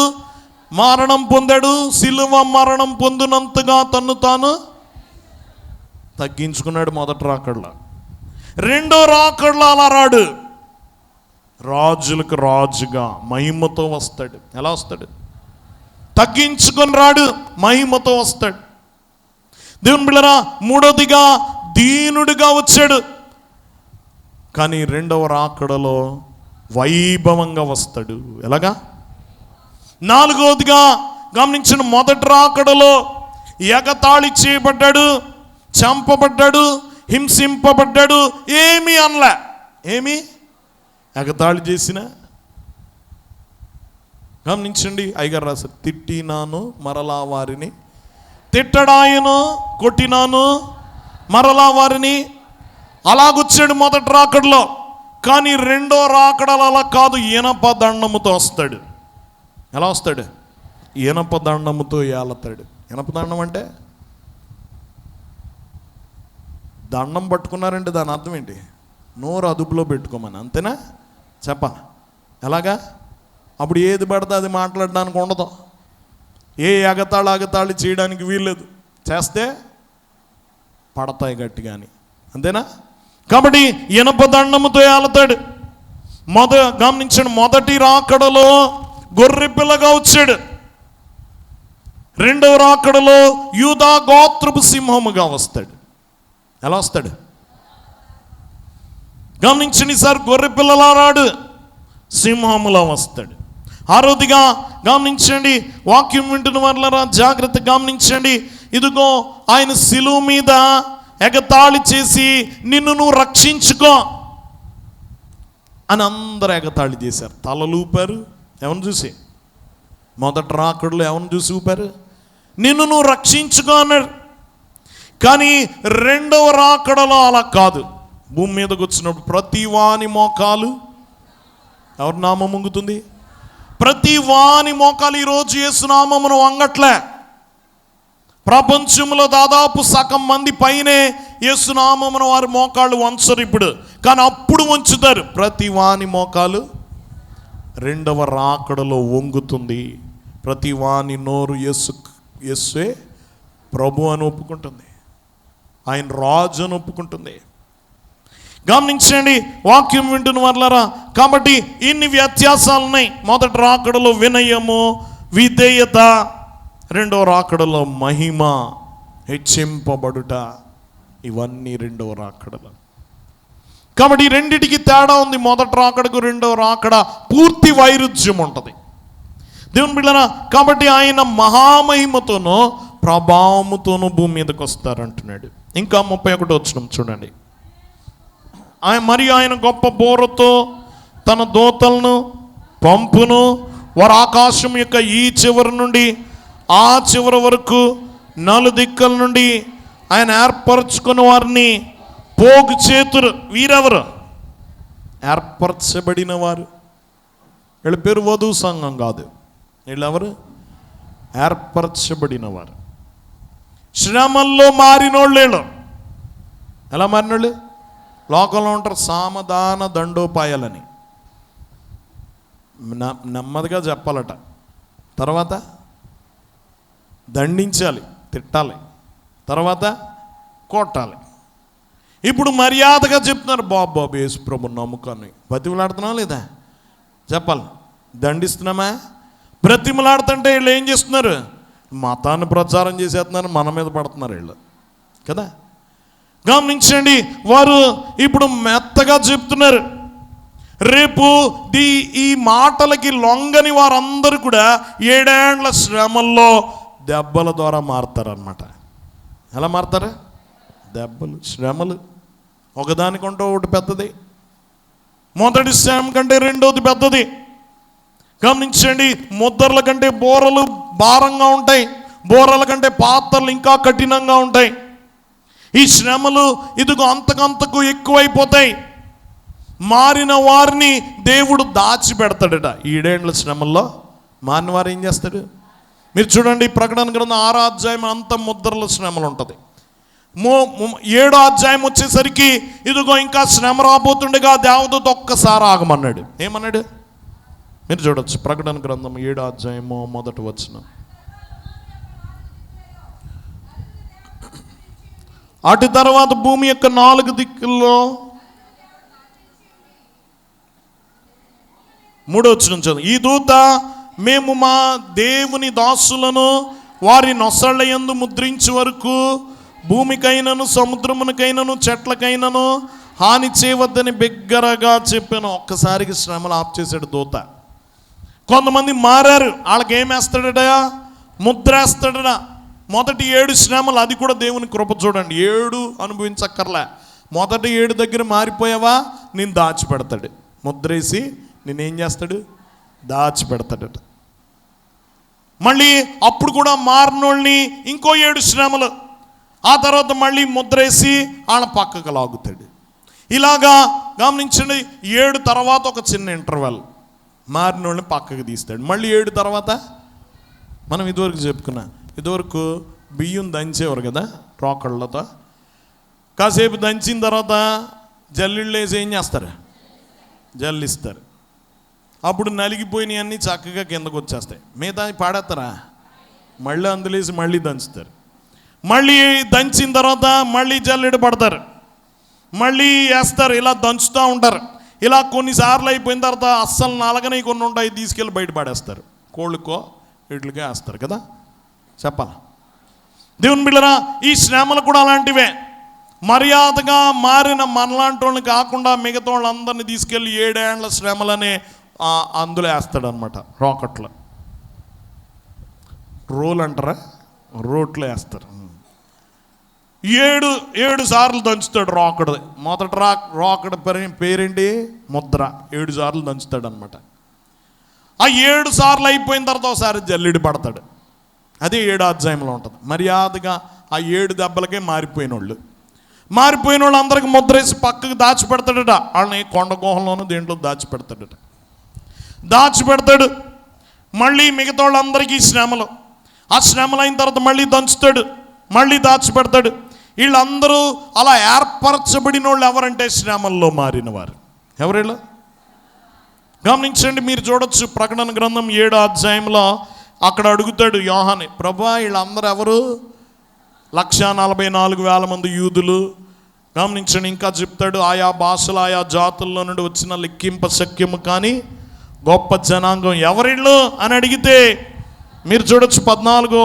మరణం పొందాడు, సిలువ మరణం పొందినంతగా తన్ను తాను తగ్గించుకున్నాడు మొదటి రాకడలో. రెండో రాకడలో అలా రాడు. రాజులకు రాజుగా మహిమతో వస్తాడు. ఎలా వస్తాడు? తగ్గించుకొని రాడు, మహిమతో వస్తాడు. దేవుని బిడ్డలారా, మూడోదిగా దీనుడిగా వచ్చాడు. కానీ రెండవ రాకడలో వైభవంగా వస్తాడు. ఎలాగా? నాలుగోదిగా గమనించిన, మొదటి రాకడలో ఎగతాళి చేయబడ్డాడు, చంపబడ్డాడు, హింసింపబడ్డాడు, ఏమీ అనలే. ఏమి ఎగతాళి చేసిన గమనించండి, అయ్యగారు రాశారు, తిట్టినాను మరలా వారిని, తిట్టడాయను కొట్టినాను మరలా వారిని. అలాగొచ్చాడు మొదటి రాకడలో. కానీ రెండో రాకడలో అలా కాదు, ఇనప దండముతో వస్తాడు. ఎలా వస్తాడు? ఇనప దండముతో ఏలతాడు. ఇనప దండం అంటే దండం పట్టుకున్నారంటే దాని అర్థం ఏంటి? నోరు అదుపులో పెట్టుకోమని, అంతేనా? చెప్పాలి. ఎలాగా? అప్పుడు ఏది పడితే అది మాట్లాడడానికి ఉండదు. ఏ ఎగతాళి చేయడానికి వీల్లేదు. చేస్తే పడతాయి గట్టిగా అని, అంతేనా? కాబట్టి ఇనప దండముతో ఏలతాడు. గమనించండి, మొదటి రాకడలో గొర్రె పిల్లగా వచ్చాడు. రెండవ రాకడలో యూదా గోత్రపు సింహముగా వస్తాడు. ఎలా వస్తాడు? గమనించండి, సార్ గొర్రె పిల్లలా రాడు, సింహములా వస్తాడు. ఆరోదిగా గమనించండి, వాక్యం వింటున్న వాళ్ళరా జాగ్రత్త గమనించండి. ఇదిగో ఆయన సిలువ మీద ఎగతాళి చేసి, నిన్ను నువ్వు రక్షించుకో అని అందరూ ఎగతాళి చేశారు, తలలూపారు. ఎవరిని చూసి? మొదటి రాకడలో ఎవరిని చూసి ఊపారు? నిన్ను నువ్వు రక్షించుకో అన్నాడు. కానీ రెండవ రాకడలో అలా కాదు. భూమి మీదకి వచ్చినప్పుడు ప్రతి వాని మోకాలు, ఎవరి నామం ముంగుతుంది? ప్రతి వాని మోకాలు. ఈరోజు యేసు నామమును వంగట్లే. ప్రపంచంలో దాదాపు సగం మంది పైనే యేసు నామమును వారి మోకాళ్ళు వంచరు ఇప్పుడు, కానీ అప్పుడు వంచుతారు. ప్రతి వాని మోకాలు రెండవ రాకడలో వంగుతుంది. ప్రతి వాని నోరు యేసువే ప్రభు అని ఒప్పుకుంటుంది, ఆయన రాజు అని ఒప్పుకుంటుంది. గమనించండి, వాక్యం వింటున్న వాళ్ళరా. కాబట్టి ఇన్ని వ్యత్యాసాలు ఉన్నాయి. మొదటి రాకడలో వినయము, విధేయత, రెండవ రాకడలో మహిమ, హెచ్చింపబడుట, ఇవన్నీ రెండవ రాకడలో. కాబట్టి రెండిటికి తేడా ఉంది. మొదటి రాకడకు రెండవ రాకడ పూర్తి వైరుధ్యం ఉంటుంది. దేవుని బిడ్డలారా, కాబట్టి ఆయన మహామహిమతోనూ ప్రభావముతోనూ భూమి మీదకి వస్తారంటున్నాడు. ఇంకా 31 వచనం చూడండి. ఆయన గొప్ప బోరతో తన దూతలను పంపును, వారు ఆకాశం యొక్క ఈ చివరి నుండి ఆ చివరి వరకు నలుదిక్కల నుండి ఆయన ఏర్పరచుకున్న వారిని పోగు చేతురు. వీరెవరు? ఏర్పరచబడిన వారు. వీళ్ళ పేరు వధువు సంఘం కాదు. వీళ్ళెవరు? ఏర్పరచబడిన వారు. శ్రమల్లో మారినోళ్ళు. ఎలా మారినోళ్ళు? లోకంలో ఉంటారు సామధాన దండోపాయాలని, నెమ్మదిగా చెప్పాలట, తర్వాత దండించాలి, తిట్టాలి, తర్వాత కొట్టాలి. ఇప్పుడు మర్యాదగా చెప్తున్నారు, బాబు యేసు ప్రభు నమ్ముకొని బతిమలాడుతున్నావా లేదా? చెప్పాలి. దండిస్తున్నామా? బ్రతిమలాడుతుంటే వీళ్ళు ఏం చేస్తున్నారు? మతాన్ని ప్రచారం చేసేస్తున్నారు, మన మీద పడుతున్నారు వీళ్ళు కదా. గమనించండి, వారు ఇప్పుడు మెత్తగా చెప్తున్నారు. రేపు ఈ మాటలకి లొంగని వారందరూ కూడా 7 ఏండ్ల శ్రమల్లో దెబ్బల ద్వారా మారుతారన్నమాట. ఎలా మారుతారు? దెబ్బలు, శ్రమలు. ఒకదానికంటే ఒకటి పెద్దది. మొదటి శ్రమ కంటే రెండోది పెద్దది. గమనించండి, ముద్రల కంటే బోరలు భారంగా ఉంటాయి, బోరల కంటే పాత్రలు ఇంకా కఠినంగా ఉంటాయి. ఈ శ్రమలు ఇదిగో అంతకంతకు ఎక్కువైపోతాయి. మారిన వారిని దేవుడు దాచిపెడతాడట. 7 ఏండ్ల శ్రమల్లో మారిన వారు ఏం చేస్తాడు? మీరు చూడండి, ప్రకటన గ్రంథం 6వ అధ్యాయం అంత ముద్రల శ్రమలు ఉంటుంది. 7వ అధ్యాయం వచ్చేసరికి ఇదిగో ఇంకా శ్రమ రాబోతుండగా దేవదూత ఒక్కసారి ఆగమన్నాడు. ఏమన్నాడు? మీరు చూడొచ్చు, ప్రకటన గ్రంథం 7వ అధ్యాయము 1వ వచనం. అటు తర్వాత భూమి యొక్క 4 దిక్కుల్లో 3వ వచనం చదువు. ఈ దూత, మేము మా దేవుని దాసులను వారి నొసళ్ళ యందు ముద్రించే వరకు భూమికైనను సముద్రమునకైనను చెట్లకైనను హాని చేయవద్దని బిగ్గరగా చెప్పాను. ఒక్కసారికి శ్రమలు ఆఫ్ చేశాడు దూత. కొంతమంది మారారు, వాళ్ళకి ఏమేస్తాడట? ముద్రేస్తాడట. మొదటి 7 శ్రమలు, అది కూడా దేవుని కృప. చూడండి, 7 అనుభవించక్కర్లే. మొదటి 7 దగ్గర మారిపోయావా, నేను దాచిపెడతాడు. ముద్రేసి నేనేం చేస్తాడు? దాచిపెడతాడట. మళ్ళీ అప్పుడు కూడా మారినోళ్ళని ఇంకో 7 శ్రమలు, ఆ తర్వాత మళ్ళీ ముద్రేసి వాళ్ళ పక్కకు లాగుతాడు. ఇలాగా గమనించండి, 7 తర్వాత ఒక చిన్న ఇంటర్వెల్, మారినోళ్ళని పక్కకు తీస్తాడు. మళ్ళీ 7 తర్వాత మనం ఇదివరకు చెప్పుకున్నా, ఇదివరకు బియ్యం దంచేవారు కదా రోకళ్ళతో. కాసేపు దంచిన తర్వాత జల్లిళ్ళు వేసి ఏం చేస్తారు? జల్లిస్తారు. అప్పుడు నలిగిపోయినవి అన్నీ చక్కగా కిందకు వచ్చేస్తాయి. మిగతా పాడేస్తారా? మళ్ళీ అందులేసి మళ్ళీ దంచుతారు. మళ్ళీ దంచిన తర్వాత మళ్ళీ జల్లెడ పడతారు, మళ్ళీ వేస్తారు. ఇలా దంచుతూ ఉంటారు. ఇలా కొన్నిసార్లు అయిపోయిన తర్వాత అస్సలు నలగనే కొన్ని ఉంటాయి, తీసుకెళ్ళి బయట పడేస్తారు. కోళ్ళకో వీటికే వేస్తారు కదా. చెప్పాలా దేవుని బిడ్డలారా, ఈ శ్రమలు కూడా అలాంటివే. మర్యాదగా మారిన మనలాంటి వాళ్ళని కాకుండా మిగతా వాళ్ళందరినీ తీసుకెళ్ళి 7 ఏండ్ల శ్రమలనే అందులో వేస్తాడు అనమాట. రాకెట్లో, రోల్ అంటారా, రోట్లో వేస్తారు. 7 సార్లు దంచుతాడు రాకెట్. మొదటి రాకెట్ పేరేంటి? ముద్ర. 7 సార్లు దంచుతాడు అనమాట. ఆ 7 సార్లు అయిపోయిన తర్వాత ఒకసారి జల్లిడి పడతాడు. అదే 7వ అధ్యాయంలో ఉంటుంది. మర్యాదగా ఆ 7 దెబ్బలకే మారిపోయిన వాళ్ళు అందరికి ముద్రేసి పక్కకు దాచిపెడతాడట. వాళ్ళని కొండ గుహలోనూ దేంట్లో దాచిపెడతాడట. దాచిపెడతాడు. మళ్ళీ మిగతా వాళ్ళందరికీ శ్రమలు. ఆ శ్రమలు అయిన తర్వాత మళ్ళీ దంచుతాడు, మళ్ళీ దాచిపెడతాడు. వీళ్ళందరూ అలా ఏర్పరచబడిన వాళ్ళు ఎవరంటే శ్రమల్లో మారిన వారు. ఎవరిలో గమనించండి, మీరు చూడొచ్చు ప్రకటన గ్రంథం 7వ అధ్యాయంలో. అక్కడ అడుగుతాడు యోహాను, ప్రభువా వీళ్ళందరూ ఎవరు? 144,000 మంది యూదులు. గమనించండి, ఇంకా చెప్తాడు, ఆయా భాషలు ఆయా జాతుల్లో నుండి వచ్చిన లెక్కింప శక్యము కానీ గొప్ప జనాంగం ఎవరిళ్ళు అని అడిగితే మీరు చూడొచ్చు 14వ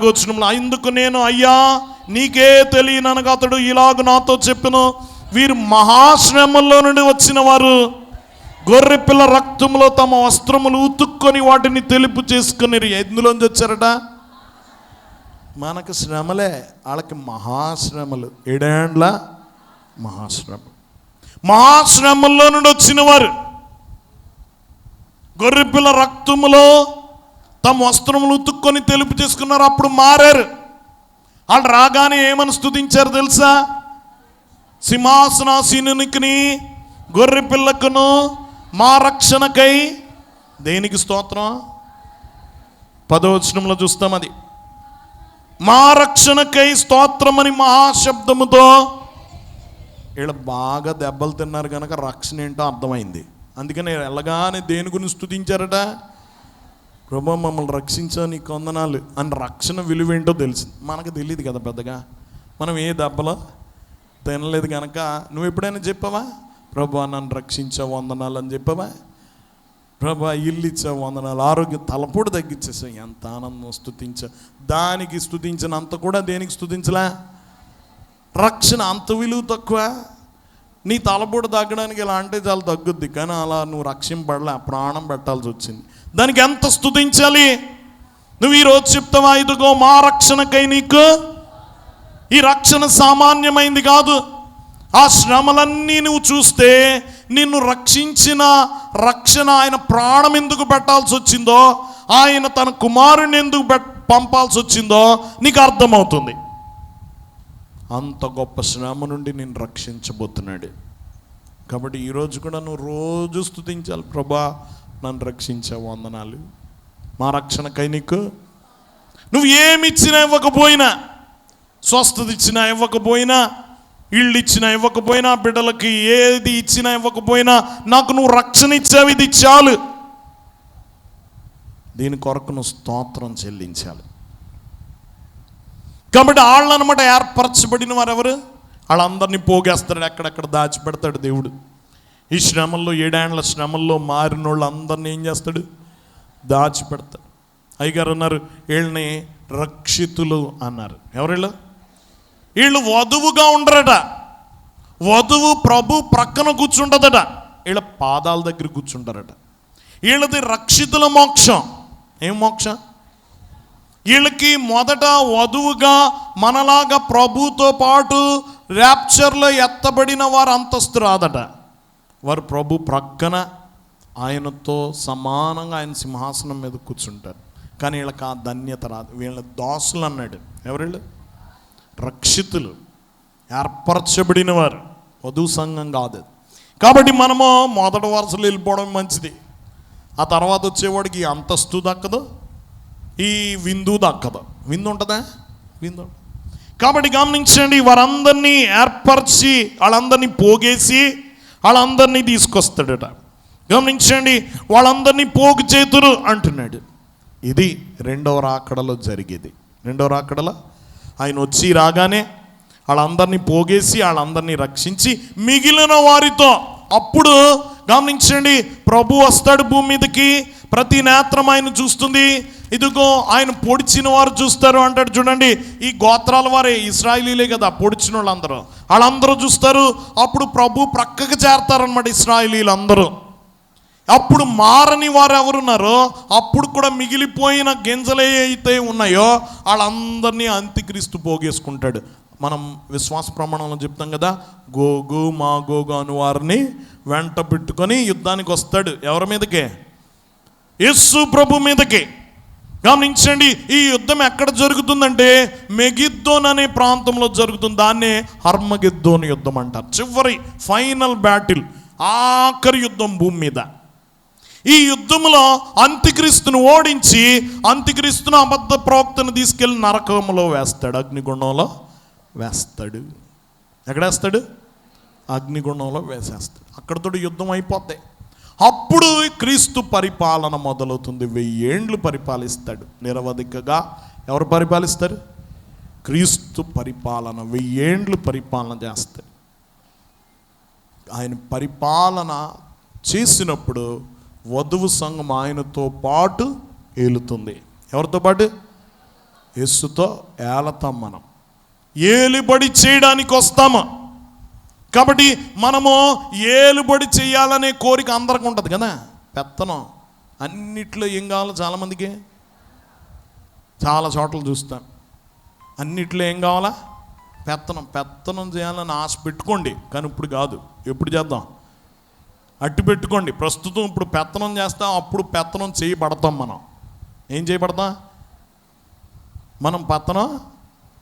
వచనంలో, ఇందుకు నేను అయ్యా నీకే తెలియననగా అతడు ఇలాగ నాతో చెప్పెను, వీరు మహాశ్రమంలో నుండి వచ్చిన వారు, గొర్రెపిల్ల రక్తంలో తమ వస్త్రములు ఉతుక్కొని వాటిని తెలుపు చేసుకుని. ఎందులోంచి వచ్చారట? మనకు శ్రమలే, వాళ్ళకి మహాశ్రమలు. 7 ఏండ్ల మహాశ్రమల్లో నుండి వచ్చిన వారు గొర్రెపిల్ల రక్తములో తమ వస్త్రములు ఉతుక్కొని తెలుపు చేసుకున్నారు. అప్పుడు మారారు. వాళ్ళు రాగానే ఏమని స్తుతించారు తెలుసా? సింహాసనాసీనునికి గొర్రెపిల్లకును మా రక్షణకై. దేనికి స్తోత్రం? 10వ వచనంలో చూస్తాం. అది మా రక్షణకై స్తోత్రమని మహాశబ్దముతో. వీళ్ళు బాగా దెబ్బలు తిన్నారు కనుక రక్షణ ఏంటో అర్థమైంది. అందుకని వెళ్ళగానే దేని గురించి స్తుతించారట? ప్రభు మమ్మల్ని రక్షించా, నీకు వందనాలు అని. రక్షణ విలువ ఏంటో తెలిసింది. మనకు తెలియదు కదా పెద్దగా, మనం ఏ దెబ్బలో తినలేదు కనుక. నువ్వు ఎప్పుడైనా చెప్పావా ప్రభు నన్ను రక్షించా వందనాలు అని చెప్పావా? ప్రభా ఇల్లు ఇచ్చావు వందనాలు, ఆరోగ్యం, తలపోటు తగ్గించేసావు, ఎంత ఆనందం, స్తుతించా. దానికి స్తుతించినంత కూడా దేనికి స్తుతించలే? రక్షణ అంత విలువ తక్కువ. నీ తలపోటు తగ్గడానికి ఇలా అంటే చాలా తగ్గుద్ది, కానీ అలా నువ్వు రక్షింపడలే, ప్రాణం పెట్టాల్సి వచ్చింది. దానికి ఎంత స్తుతించాలి? నువ్వు ఈరోజు చెప్తావా, ఇదిగో మా రక్షణకై నీకు, ఈ రక్షణ సామాన్యమైంది కాదు. ఆ శ్రమలన్నీ నువ్వు చూస్తే నిన్ను రక్షించిన రక్షణ ఆయన ప్రాణం ఎందుకు పెట్టాల్సి వచ్చిందో, ఆయన తన కుమారుని ఎందుకు పంపాల్సి వచ్చిందో నీకు అర్థమవుతుంది. అంత గొప్ప శ్రమ నుండి నిన్ను రక్షించబోతున్నాడు. కాబట్టి ఈరోజు కూడా నువ్వు రోజు స్తుతించాలి, ప్రభా నన్ను రక్షించావు వందనాలు, మా రక్షణకై నీకు. నువ్వు ఏమి ఇచ్చినా ఇవ్వకపోయినా, స్వస్థత ఇచ్చినా ఇవ్వకపోయినా, ఇళ్ళు ఇచ్చినా ఇవ్వకపోయినా, బిడ్డలకి ఏది ఇచ్చినా ఇవ్వకపోయినా, నాకు నువ్వు రక్షణ ఇచ్చావు, ఇది చాలు. దీని కొరకు నువ్వు స్తోత్రం చెల్లించాలి. కాబట్టి వాళ్ళనమాట ఏర్పరచబడిన వారు ఎవరు? వాళ్ళందరినీ పోగేస్తాడు, ఎక్కడెక్కడ దాచిపెడతాడు దేవుడు. ఈ శ్రమల్లో, 7 ఏండ్ల శ్రమల్లో మారిన వాళ్ళు అందరినీ ఏం చేస్తాడు? దాచిపెడతాడు. అయ్యగారు అన్నారు, వీళ్ళని రక్షితులు అన్నారు. ఎవరు వీళ్ళు? వధువుగా ఉండరట. వధువు ప్రభు ప్రక్కన కూర్చుంటుందట, వీళ్ళ పాదాల దగ్గర కూర్చుంటారట. వీళ్ళది రక్షితుల మోక్షం. ఏం మోక్షం? వీళ్ళకి మొదట వధువుగా మనలాగా ప్రభుతో పాటు ర్యాప్చర్లో ఎత్తబడిన వారు అంతస్తు రాదట. వారు ప్రభు ప్రక్కన ఆయనతో సమానంగా ఆయన సింహాసనం మీద కూర్చుంటారు. కానీ వీళ్ళకి ఆ ధన్యత రాదు. వీళ్ళ దాసులు అన్నాడు. ఎవరు? రక్షితులు, ఏర్పరచబడిన వారు, వధువు సంఘం కాదు. కాబట్టి మనము మొదటి వరుసలో వెళ్ళిపోవడం మంచిది. ఆ తర్వాత వచ్చేవాడికి ఈ అంతస్తు దక్కదు, ఈ విందు దక్కదు. విందు ఉంటుందా? విందు. కాబట్టి గమనించండి, వారందరినీ ఏర్పరిచి వాళ్ళందరినీ పోగేసి వాళ్ళందరినీ తీసుకొస్తాడట. గమనించండి, వాళ్ళందరినీ పోగు చేతురు అంటున్నాడు. ఇది రెండవ రాకడలో జరిగేది. రెండవ రాకడలో ఆయన వచ్చి రాగానే వాళ్ళందరినీ పోగేసి వాళ్ళందరినీ రక్షించి మిగిలిన వారితో, అప్పుడు గమనించండి, ప్రభు వస్తాడు భూమి మీదకి, ప్రతి నేత్రం ఆయన చూస్తుంది. ఇదిగో ఆయన పొడిచిన వారు చూస్తారు అంటాడు. చూడండి, ఈ గోత్రాల వారే ఇశ్రాయేలీలే కదా పొడిచిన వాళ్ళందరూ చూస్తారు. అప్పుడు ప్రభు ప్రక్కకు చేరతారనమాట ఇశ్రాయేలీలందరూ. అప్పుడు మారని వారు ఎవరున్నారో, అప్పుడు కూడా మిగిలిపోయిన గింజలు అయితే ఉన్నాయో వాళ్ళందరినీ అంత్యక్రీస్తు పోగేసుకుంటాడు. మనం విశ్వాస ప్రమాణంలో చెప్తాం కదా, గోగు మాగోగు అను వారిని వెంట పెట్టుకొని యుద్ధానికి వస్తాడు. ఎవరి మీదకే? యేసు ప్రభు మీదకే. గమనించండి, ఈ యుద్ధం ఎక్కడ జరుగుతుందంటే మెగిద్దోన్ అనే ప్రాంతంలో జరుగుతుంది. దాన్నే హర్మగిద్దోన్ యుద్ధం అంటారు. చివరి ఫైనల్ బ్యాటిల్, ఆఖరి యుద్ధం భూమి మీద. ఈ యుద్ధంలో అంత్యక్రీస్తును ఓడించి అంత్యక్రీస్తును అబద్ధ ప్రవక్తను తీసుకెళ్ళి నరకంలో వేస్తాడు, అగ్నిగుండంలో వేస్తాడు. ఎక్కడ వేస్తాడు? అగ్నిగుండంలో వేసేస్తాడు. అక్కడితో యుద్ధం అయిపోతాయి. అప్పుడు క్రీస్తు పరిపాలన మొదలవుతుంది. 1000 ఏండ్లు పరిపాలిస్తాడు నిరవధికగా. ఎవరు పరిపాలిస్తారు? క్రీస్తు పరిపాలన 1000 ఏండ్లు పరిపాలన చేస్తాడు. ఆయన పరిపాలన చేసినప్పుడు వధువు సంఘం ఆయనతో పాటు ఏలుతుంది. ఎవరితో పాటు? యేసుతో ఏలతాం. మనం ఏలుబడి చేయడానికి వస్తాము. కాబట్టి మనము ఏలుబడి చేయాలనే కోరిక అందరికి ఉంటుంది కదా. పెత్తనం అన్నిట్లో ఏం కావాలో చాలామందికి, చాలా చోట్ల చూస్తాను. అన్నిట్లో ఏం కావాలా? పెత్తనం చేయాలని ఆశ పెట్టుకోండి, కానీ ఇప్పుడు కాదు. ఎప్పుడు చేద్దాం? అట్టు పెట్టుకోండి. ప్రస్తుతం ఇప్పుడు పెత్తనం చేస్తాం, అప్పుడు పెత్తనం చేయబడతాం. మనం ఏం చేయబడతాం? మనం పెత్తనం,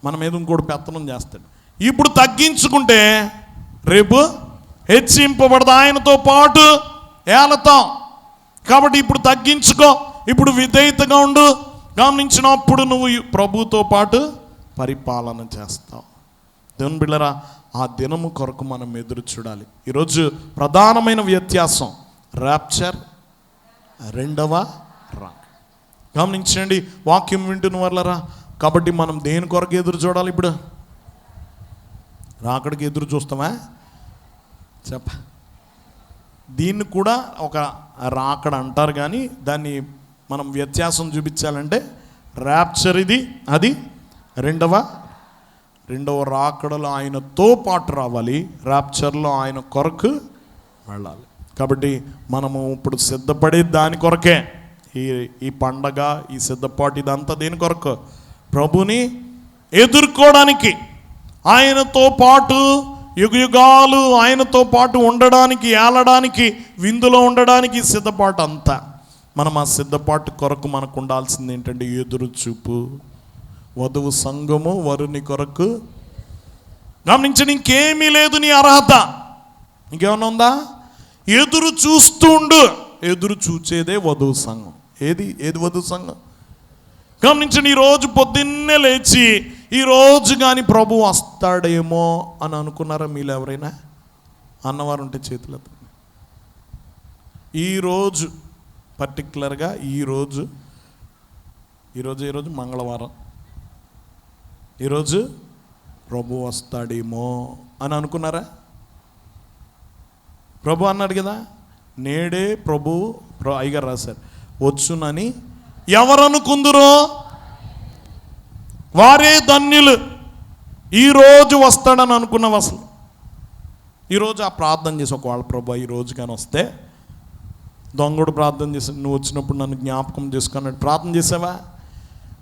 మన మీద ఇంకోటి పెత్తనం చేస్తాడు. ఇప్పుడు తగ్గించుకుంటే రేపు హెచ్చింపబడతా, ఆయనతో పాటు ఏలతాం. కాబట్టి ఇప్పుడు తగ్గించుకో, ఇప్పుడు విధేయతగా ఉండు. గమనించినప్పుడు నువ్వు ప్రభుతో పాటు పరిపాలన చేస్తావు. దేవుని బిడ్డలారా, ఆ దినము కొరకు మనం ఎదురు చూడాలి. ఈరోజు ప్రధానమైన వ్యత్యాసం ర్యాప్చర్, రెండవ రాకడ. గమనించండి, వాక్యం వింటున్న వాళ్ళరా. కాబట్టి మనం దేని కొరకు ఎదురు చూడాలి? ఇప్పుడు రాకడికి ఎదురు చూస్తామా? దీన్ని కూడా ఒక రాకడ అంటారు, కానీ దాన్ని మనం వ్యత్యాసం చూపించాలంటే ర్యాప్చర్ ఇది, అది రెండవ రాకడలో ఆయనతో పాటు రావాలి, ర్యాప్చర్లో ఆయన కొరకు వెళ్ళాలి. కాబట్టి మనము ఇప్పుడు సిద్ధపడే దాని కొరకే ఈ పండగ, ఈ సిద్ధపాటు, ఇదంతా దేని కొరకు? ప్రభుని ఎదుర్కోవడానికి, ఆయనతో పాటు యుగయుగాలు ఆయనతో పాటు ఉండడానికి, ఏలడానికి, విందులో ఉండడానికి సిద్ధపాటు అంతా. మనం ఆ సిద్ధపాటు కొరకు మనకు ఉండాల్సింది ఏంటంటే ఎదురు చూపు. వధువు సంఘము వరుని కొరకు గమనించండి, ఇంకేమీ లేదు నీ అర్హత. ఇంకేమన్నా ఉందా? ఎదురు చూస్తూ ఉండు. ఎదురు చూచేదే వధువు సంఘం. ఏది వధువు సంఘం? గమనించండి, ఈరోజు పొద్దున్నే లేచి ఈరోజు కానీ ప్రభు వస్తాడేమో అని అనుకున్నారా మీలో ఎవరైనా? అన్నవారు ఉంటే చేతులతో. ఈరోజు పర్టికులర్గా ఈరోజు మంగళవారం, ఈరోజు ప్రభు వస్తాడేమో అని అనుకున్నారా? ప్రభు అన్నాడు కదా, నేడే ప్రభు అయ్యగారు రాశారు, వచ్చునని ఎవరనుకుందురో వారే ధన్యులు. ఈరోజు వస్తాడని అనుకున్నావు. అసలు ఈరోజు ఆ ప్రార్థన చేసి, ఒకవేళ ప్రభు ఈరోజు కానీ వస్తే, దొంగడు ప్రార్థన చేసి, నువ్వు వచ్చినప్పుడు నన్ను జ్ఞాపకం చేసుకున్నట్టు ప్రార్థన చేసావా?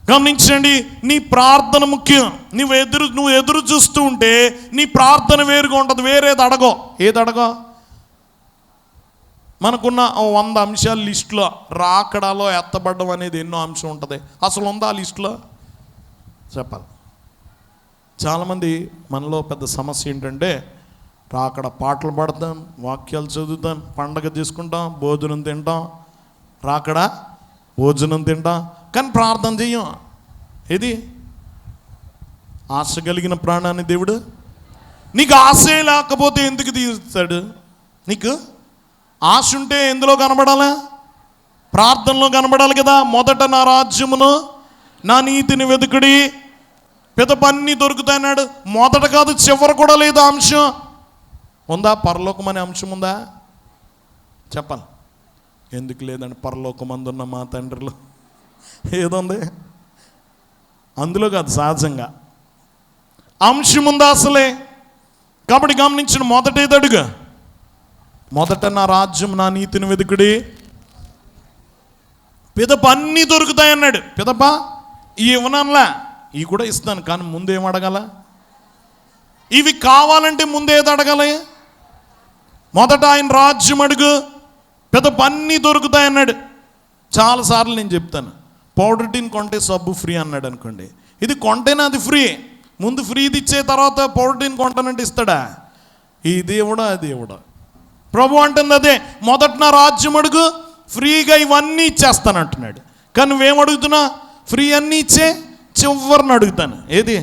గమనించండి, నీ ప్రార్థన ముఖ్యం. నువ్వు ఎదురు చూస్తూ ఉంటే నీ ప్రార్థన వేరుగా ఉంటుంది. వేరేది అడగో. ఏది అడగో? మనకున్న 100 అంశాల లిస్టులో రాకడాలో ఎత్తబడ్డం అనేది ఎన్నో అంశం ఉంటుంది. అసలు ఉందా ఆ లిస్టులో? చెప్పాలి. చాలామంది మనలో పెద్ద సమస్య ఏంటంటే, రాకడ పాటలు పాడతాం, వాక్యాలు చదువుతాం, పండగ చేసుకుంటాం, భోజనం తింటాం, రాకడ భోజనం తింటాం, కానీ ప్రార్థన చెయ్యం. ఏది? ఆశ కలిగిన ప్రాణాన్ని దేవుడు, నీకు ఆశే లేకపోతే ఎందుకు తీస్తాడు? నీకు ఆశ ఉంటే ఎందులో కనబడాలా? ప్రార్థనలో కనబడాలి కదా. మొదట నా రాజ్యమును నా నీతిని వెతుకుడి, పిదపన్నీ దొరుకుతాయన్నాడు. మొదట కాదు, చివరి కూడా లేదు అంశం. ఉందా? పరలోకం అనే అంశం ఉందా? చెప్పాలి. ఎందుకు లేదండి? పరలోకమందున్న మా తండ్రిలో ఏదుంది? అందులో కాదు, సహజంగా అంశం ఉందా అసలే? కాబట్టి గమనించిన మొదట అడుగు, మొదట నా రాజ్యం నా నీతిని వెతుకుడి, పిదప అన్నీ దొరుకుతాయన్నాడు. పిదప ఇవ్వనలా, ఇవి కూడా ఇస్తాను, కానీ ముందేం అడగాల? ఇవి కావాలంటే ముందేది అడగాలి? మొదట ఆయన రాజ్యం అడుగు, పిదప అన్నీ దొరుకుతాయన్నాడు. చాలాసార్లు నేను చెప్తాను, పౌడర్ టీని కొంటే సబ్బు ఫ్రీ అన్నాడు అనుకోండి, ఇది కొంటేనే అది ఫ్రీ. ముందు ఫ్రీది ఇచ్చే తర్వాత పౌడర్ టీని కొంటానంటే ఇస్తాడా? ఈ దేవుడా ఆ దేవుడా? ప్రభు అంటుంది అదే, మొదట నా రాజ్యం అడుగు, ఫ్రీగా ఇవన్నీ ఇచ్చేస్తానంటున్నాడు. కానీ నువ్వేం అడుగుతున్నా? ఫ్రీ అన్నీ ఇచ్చే చివరిని అడుగుతాను. ఏది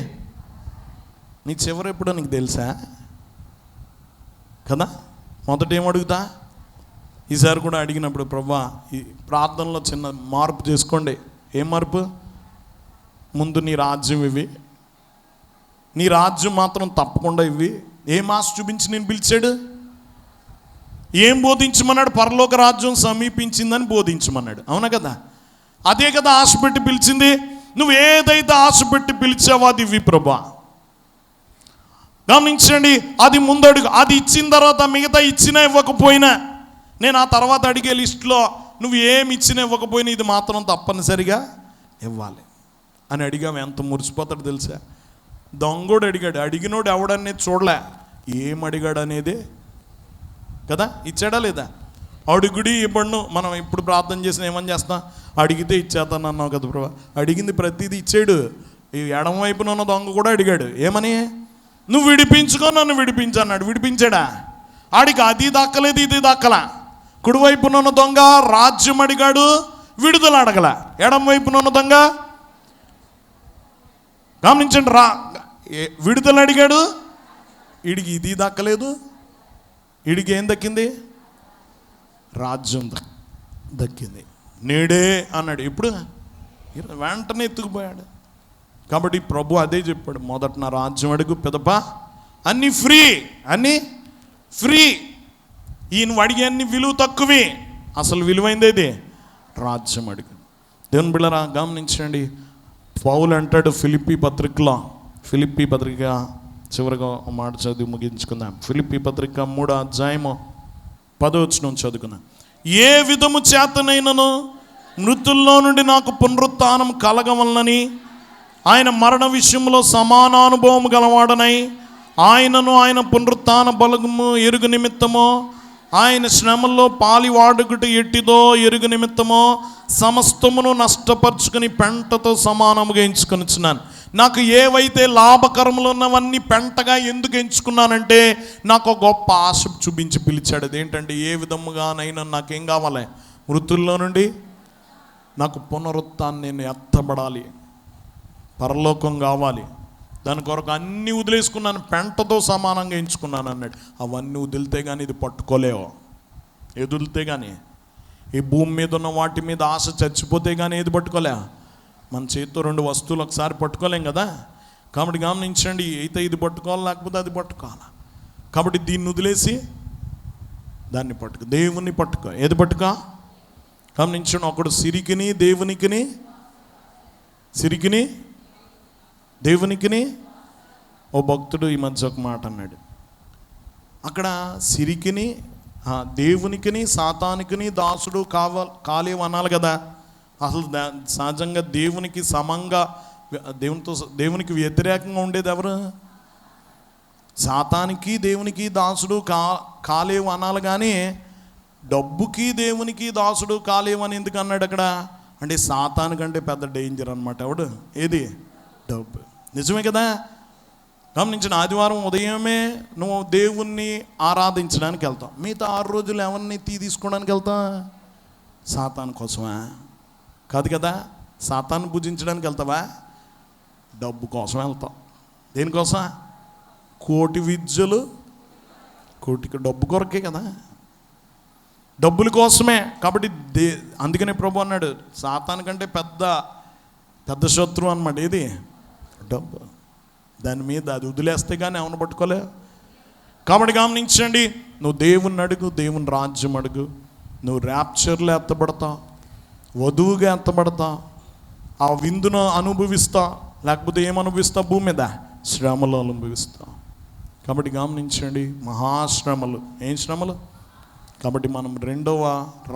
నీ చివరి ఎప్పుడో నీకు తెలుసా కదా? మొదట ఏం అడుగుతా? ఈసారి కూడా అడిగినప్పుడు, ప్రభా ఈ ప్రార్థనలో చిన్న మార్పు చేసుకోండి. ఏం మార్పు? ముందు నీ రాజ్యం ఇవి, నీ రాజ్యం మాత్రం తప్పకుండా ఇవి. ఏం ఆశ చూపించి నేను పిలిచాడు? ఏం బోధించమన్నాడు? పరలోక రాజ్యం సమీపించిందని బోధించమన్నాడు. అవునా కదా? అదే కదా ఆశ పెట్టి పిలిచింది. నువ్వు ఏదైతే ఆశ పెట్టి పిలిచావో అది ఇవి ప్రభా. గమనించండి, అది ముందడుగు. అది ఇచ్చిన తర్వాత మిగతా ఇచ్చినా ఇవ్వకపోయినా, నేను ఆ తర్వాత అడిగే లిస్టులో నువ్వు ఏమి ఇచ్చినా ఇవ్వకపోయినా ఇది మాత్రం తప్పనిసరిగా ఇవ్వాలి అని అడిగాము. ఎంత మురిసిపోతాడు తెలుసా? దొంగోడు అడిగాడు, అడిగినోడు ఎవడనేది చూడలే, ఏం అడిగాడు అనేదే కదా. ఇచ్చాడా లేదా? అడుగుడి ఇవ్వను. మనం ఇప్పుడు ప్రార్థన చేసిన ఏమని చేస్తాం? అడిగితే ఇచ్చేస్తాను అన్నావు కదా ప్రభా. అడిగింది ప్రతిదీ ఇచ్చాడు. ఈ ఎడమ వైపున ఉన్న దొంగ కూడా అడిగాడు, ఏమని? నువ్వు విడిపించుకో, నన్ను విడిపించు అన్నాడు. విడిపించాడా? ఆడికి అది దక్కలేదు, ఇది దక్కల. కుడివైపున ఉన్న దొంగ రాజ్యం అడిగాడు, విడుదల అడగల. ఎడమ వైపున ఉన్న దొంగ గమనించండి, విడుదల అడిగాడు, వీడికి ఇది దక్కలేదు. వీడికి ఏం దక్కింది? రాజ్యం దక్కింది. నేడే అన్నాడు. ఇప్పుడు వెంటనే ఎత్తుకుపోయాడు. కాబట్టి ప్రభు అదే చెప్పాడు, మొదట నా రాజ్యం అడుగు, పిదప అన్నీ ఫ్రీ, అన్నీ ఫ్రీ. ఈయన అడిగాన్ని విలువ తక్కువే, అసలు విలువైంది ఇది రాజ్యం అడిగి. దేవుని బిళ్ళరా గమనించండి, పౌలు అంటాడు ఫిలిప్పీ పత్రిక చివరిగా మాట చదివి ముగించుకుందాం. ఫిలిప్పీ పత్రిక 3వ అధ్యాయము 10వ వచనం చదువుకుందాం. ఏ విధము చేతనైనను మృతుల్లో నుండి నాకు పునరుత్థానం కలగవలనని ఆయన మరణ విషయంలో సమానానుభవం గలవాడనై ఆయనను ఆయన పునరుత్థాన బలము ఎరుగు నిమిత్తమో ఆయన శ్రమల్లో పాలివాడుగుట ఎట్టిదో ఎరుగు నిమిత్తమో సమస్తమును నష్టపరుచుకుని పెంటతో సమానముగా ఎంచుకొనిచున్నాను. నాకు ఏవైతే లాభకరములు ఉన్నవన్నీ పెంటగా ఎందుకు ఎంచుకున్నానంటే నాకు ఒక గొప్ప ఆశ చూపించి పిలిచాడు. అదేంటంటే ఏ విధముగానైనా నాకేం కావాలి, మృతుల్లో నుండి నాకు పునరుత్థానం, నేను ఎత్తబడాలి, పరలోకం కావాలి. దాని కొరకు అన్నీ వదిలేసుకున్నాను, పెంటతో సమానంగా ఎంచుకున్నాను అన్నాడు. అవన్నీ వదిలితే కానీ ఇది పట్టుకోలేవు. వదిలితే కానీ ఈ భూమి మీద ఉన్న వాటి మీద ఆశ చచ్చిపోతే కానీ ఏది పట్టుకోలే. మన చేతితో 2 వస్తువులు ఒకసారి పట్టుకోలేం కదా. కాబట్టి గమనించండి, అయితే ఇది పట్టుకోవాలి, లేకపోతే అది పట్టుకోవాలి. కాబట్టి దీన్ని వదిలేసి దాన్ని పట్టుకో, దేవుని పట్టుకో. ఏది పట్టుకో గమనించండి. ఒకడు సిరికిని దేవునికిని ఓ భక్తుడు ఈ మధ్య ఒక మాట అన్నాడు. అక్కడ సిరికిని దేవునికిని సాతానికిని దాసుడు కాలేవు అనాలి కదా. అసలు సహజంగా దేవునికి సమంగా దేవునికి వ్యతిరేకంగా ఉండేది ఎవరు? సాతానికి దేవునికి దాసుడు కాలేవు అనాలి. కానీ డబ్బుకి దేవునికి దాసుడు కాలేవు అని ఎందుకు అన్నాడు అక్కడ అంటే సాతానికంటే పెద్ద డేంజర్ అనమాట. ఎవడు? ఏది? డబ్బు. నిజమే కదా. గమనించిన ఆదివారం ఉదయమే నువ్వు దేవుణ్ణి ఆరాధించడానికి వెళ్తావు. మిగతా 6 రోజులు ఎవరిని తీసుకోవడానికి వెళ్తావు? సాతాను కోసమా? కాదు కదా. సాతాను పూజించడానికి వెళ్తావా? డబ్బు కోసం వెళ్తావు. దేనికోసం? కోటి విద్యలు కోటికి డబ్బు కొరకే కదా, డబ్బుల కోసమే. కాబట్టి అందుకనే ప్రభు అన్నాడు సాతాను కంటే పెద్ద శత్రువు అన్నమాట. ఏది? డబ్బు. దాని మీద అది వదిలేస్తే కానీ ఎవరిని పట్టుకోలే. కాబట్టి గమనించండి, నువ్వు దేవుని అడుగు, దేవుని రాజ్యం అడుగు, నువ్వు ర్యాప్చర్లో ఎత్తబడతావు, వధువుగా ఎత్తబడతావు, ఆ విందును అనుభవిస్తావు. లేకపోతే ఏమనుభవిస్తావు? భూమి మీద శ్రమలు అనుభవిస్తావు. కాబట్టి గమనించండి, మహాశ్రమలు. ఏం శ్రమలు? కాబట్టి మనం 2వ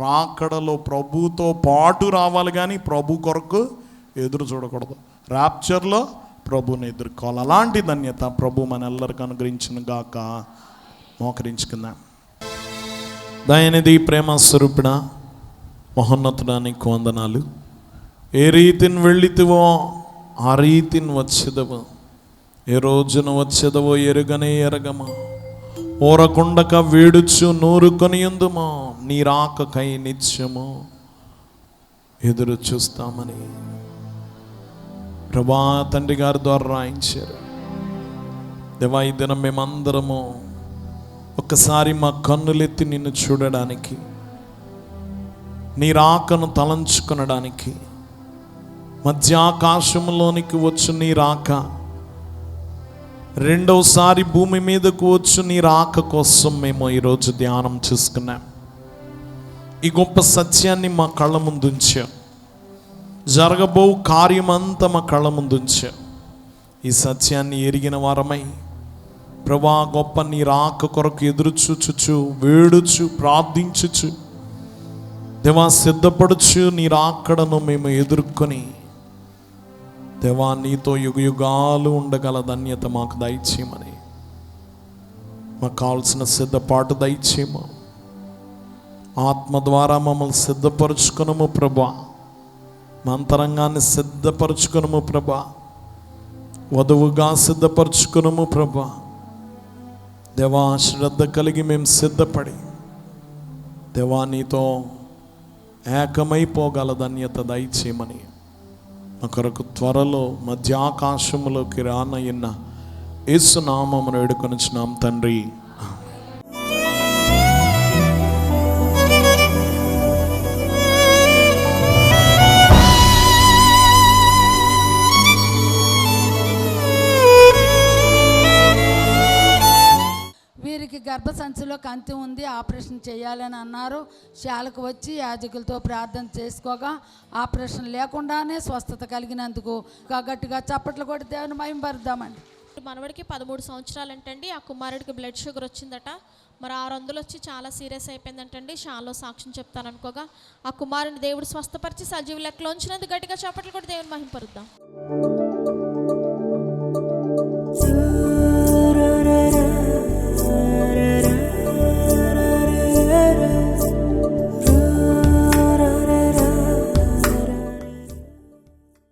రాకడలో ప్రభుతో పాటు రావాలి, కానీ ప్రభు కొరకు ఎదురు చూడకూడదు. ర్యాప్చర్లో ప్రభుని ఎదుర్కోవాలి. అలాంటి ధన్యత ప్రభు మన ఎల్లరికీ అనుగ్రహించిన గాక. మోకరించుకుందాం. దయనిధి ప్రేమ స్వరూపుడా మహోన్నతుడానికి వందనాలు. ఏ రీతిని వెళ్ళితివో ఆ రీతిని వచ్చేదవు, ఏ రోజున వచ్చేదవో ఎరగమా. ఓరకుండక వేడుచు నూరుకొని ఉందుమో, నీ రాకకై నిత్యము ఎదురు చూస్తామని ప్రభా తండ్రి గారి ద్వారా రాయించారు. దేవా, ఈ దినం మేమందరము ఒక్కసారి మా కన్నులెత్తి నిన్ను చూడడానికి, నీ రాకను తలంచుకొనడానికి, మధ్యాకాశంలోనికి వచ్చు నీ రాక, 2వసారి భూమి మీదకు వచ్చు నీ రాక కోసం మేము ఈరోజు ధ్యానం చేసుకున్నాం. ఈ గొప్ప సత్యాన్ని మా కళ్ళ ముందుంచాం. జరగబో కార్యమంతా మా కళ్ళ ముందుంచాం. ఈ సత్యాన్ని ఎరిగిన వారమై ప్రభా గొప్ప నీ రాక కొరకు ఎదురు చూచుచు, వేడుచు, ప్రార్థించుచు, దేవా సిద్ధపడుచు నీ రాకడను మేము ఎదుర్కొని దేవా నీతో యుగాలు ఉండగల ధన్యత మాకు దయచేయమని, మాకు కావాల్సిన సిద్ధపాటు దయచేయము. ఆత్మ ద్వారా మమ్మల్ని సిద్ధపరచుకునము ప్రభా. మా అంతరంగాన్ని సిద్ధపరచుకునము ప్రభా. వధువుగా సిద్ధపరచుకునము ప్రభా. దేవా శ్రద్ధ కలిగి మేము సిద్ధపడి దేవా నీతో ఏకమైపోగల ధన్యత దయచేయమని మా కొరకు త్వరలో మధ్యాకాశములోకి రానయ్యన్న యేసు నామమున వేడుకొనుచున్నాం తండ్రి. గర్భసంచిలో కంతి ఉంది, ఆపరేషన్ చేయాలని అన్నారు. శాలకు వచ్చి యాజకులతో ప్రార్థన చేసుకోగా ఆపరేషన్ లేకుండానే స్వస్థత కలిగినందుకు గట్టిగా చప్పట్లు కొట్టి దేవుని మహిమపరుద్దామండి. మనవడికి 13 సంవత్సరాలు అంటండి. ఆ కుమారుడికి బ్లడ్ షుగర్ వచ్చిందట. మరి 600 వచ్చి చాలా సీరియస్ అయిపోయిందంటండి. షాలో సాక్ష్యం చెప్తాను అనుకోగా ఆ కుమారుని దేవుడు స్వస్థపరిచి సజీవ లెక్కలో ఉంచినందుకు గట్టిగా చప్పట్లు కొట్టి దేవుని మహిమపరుద్దాం.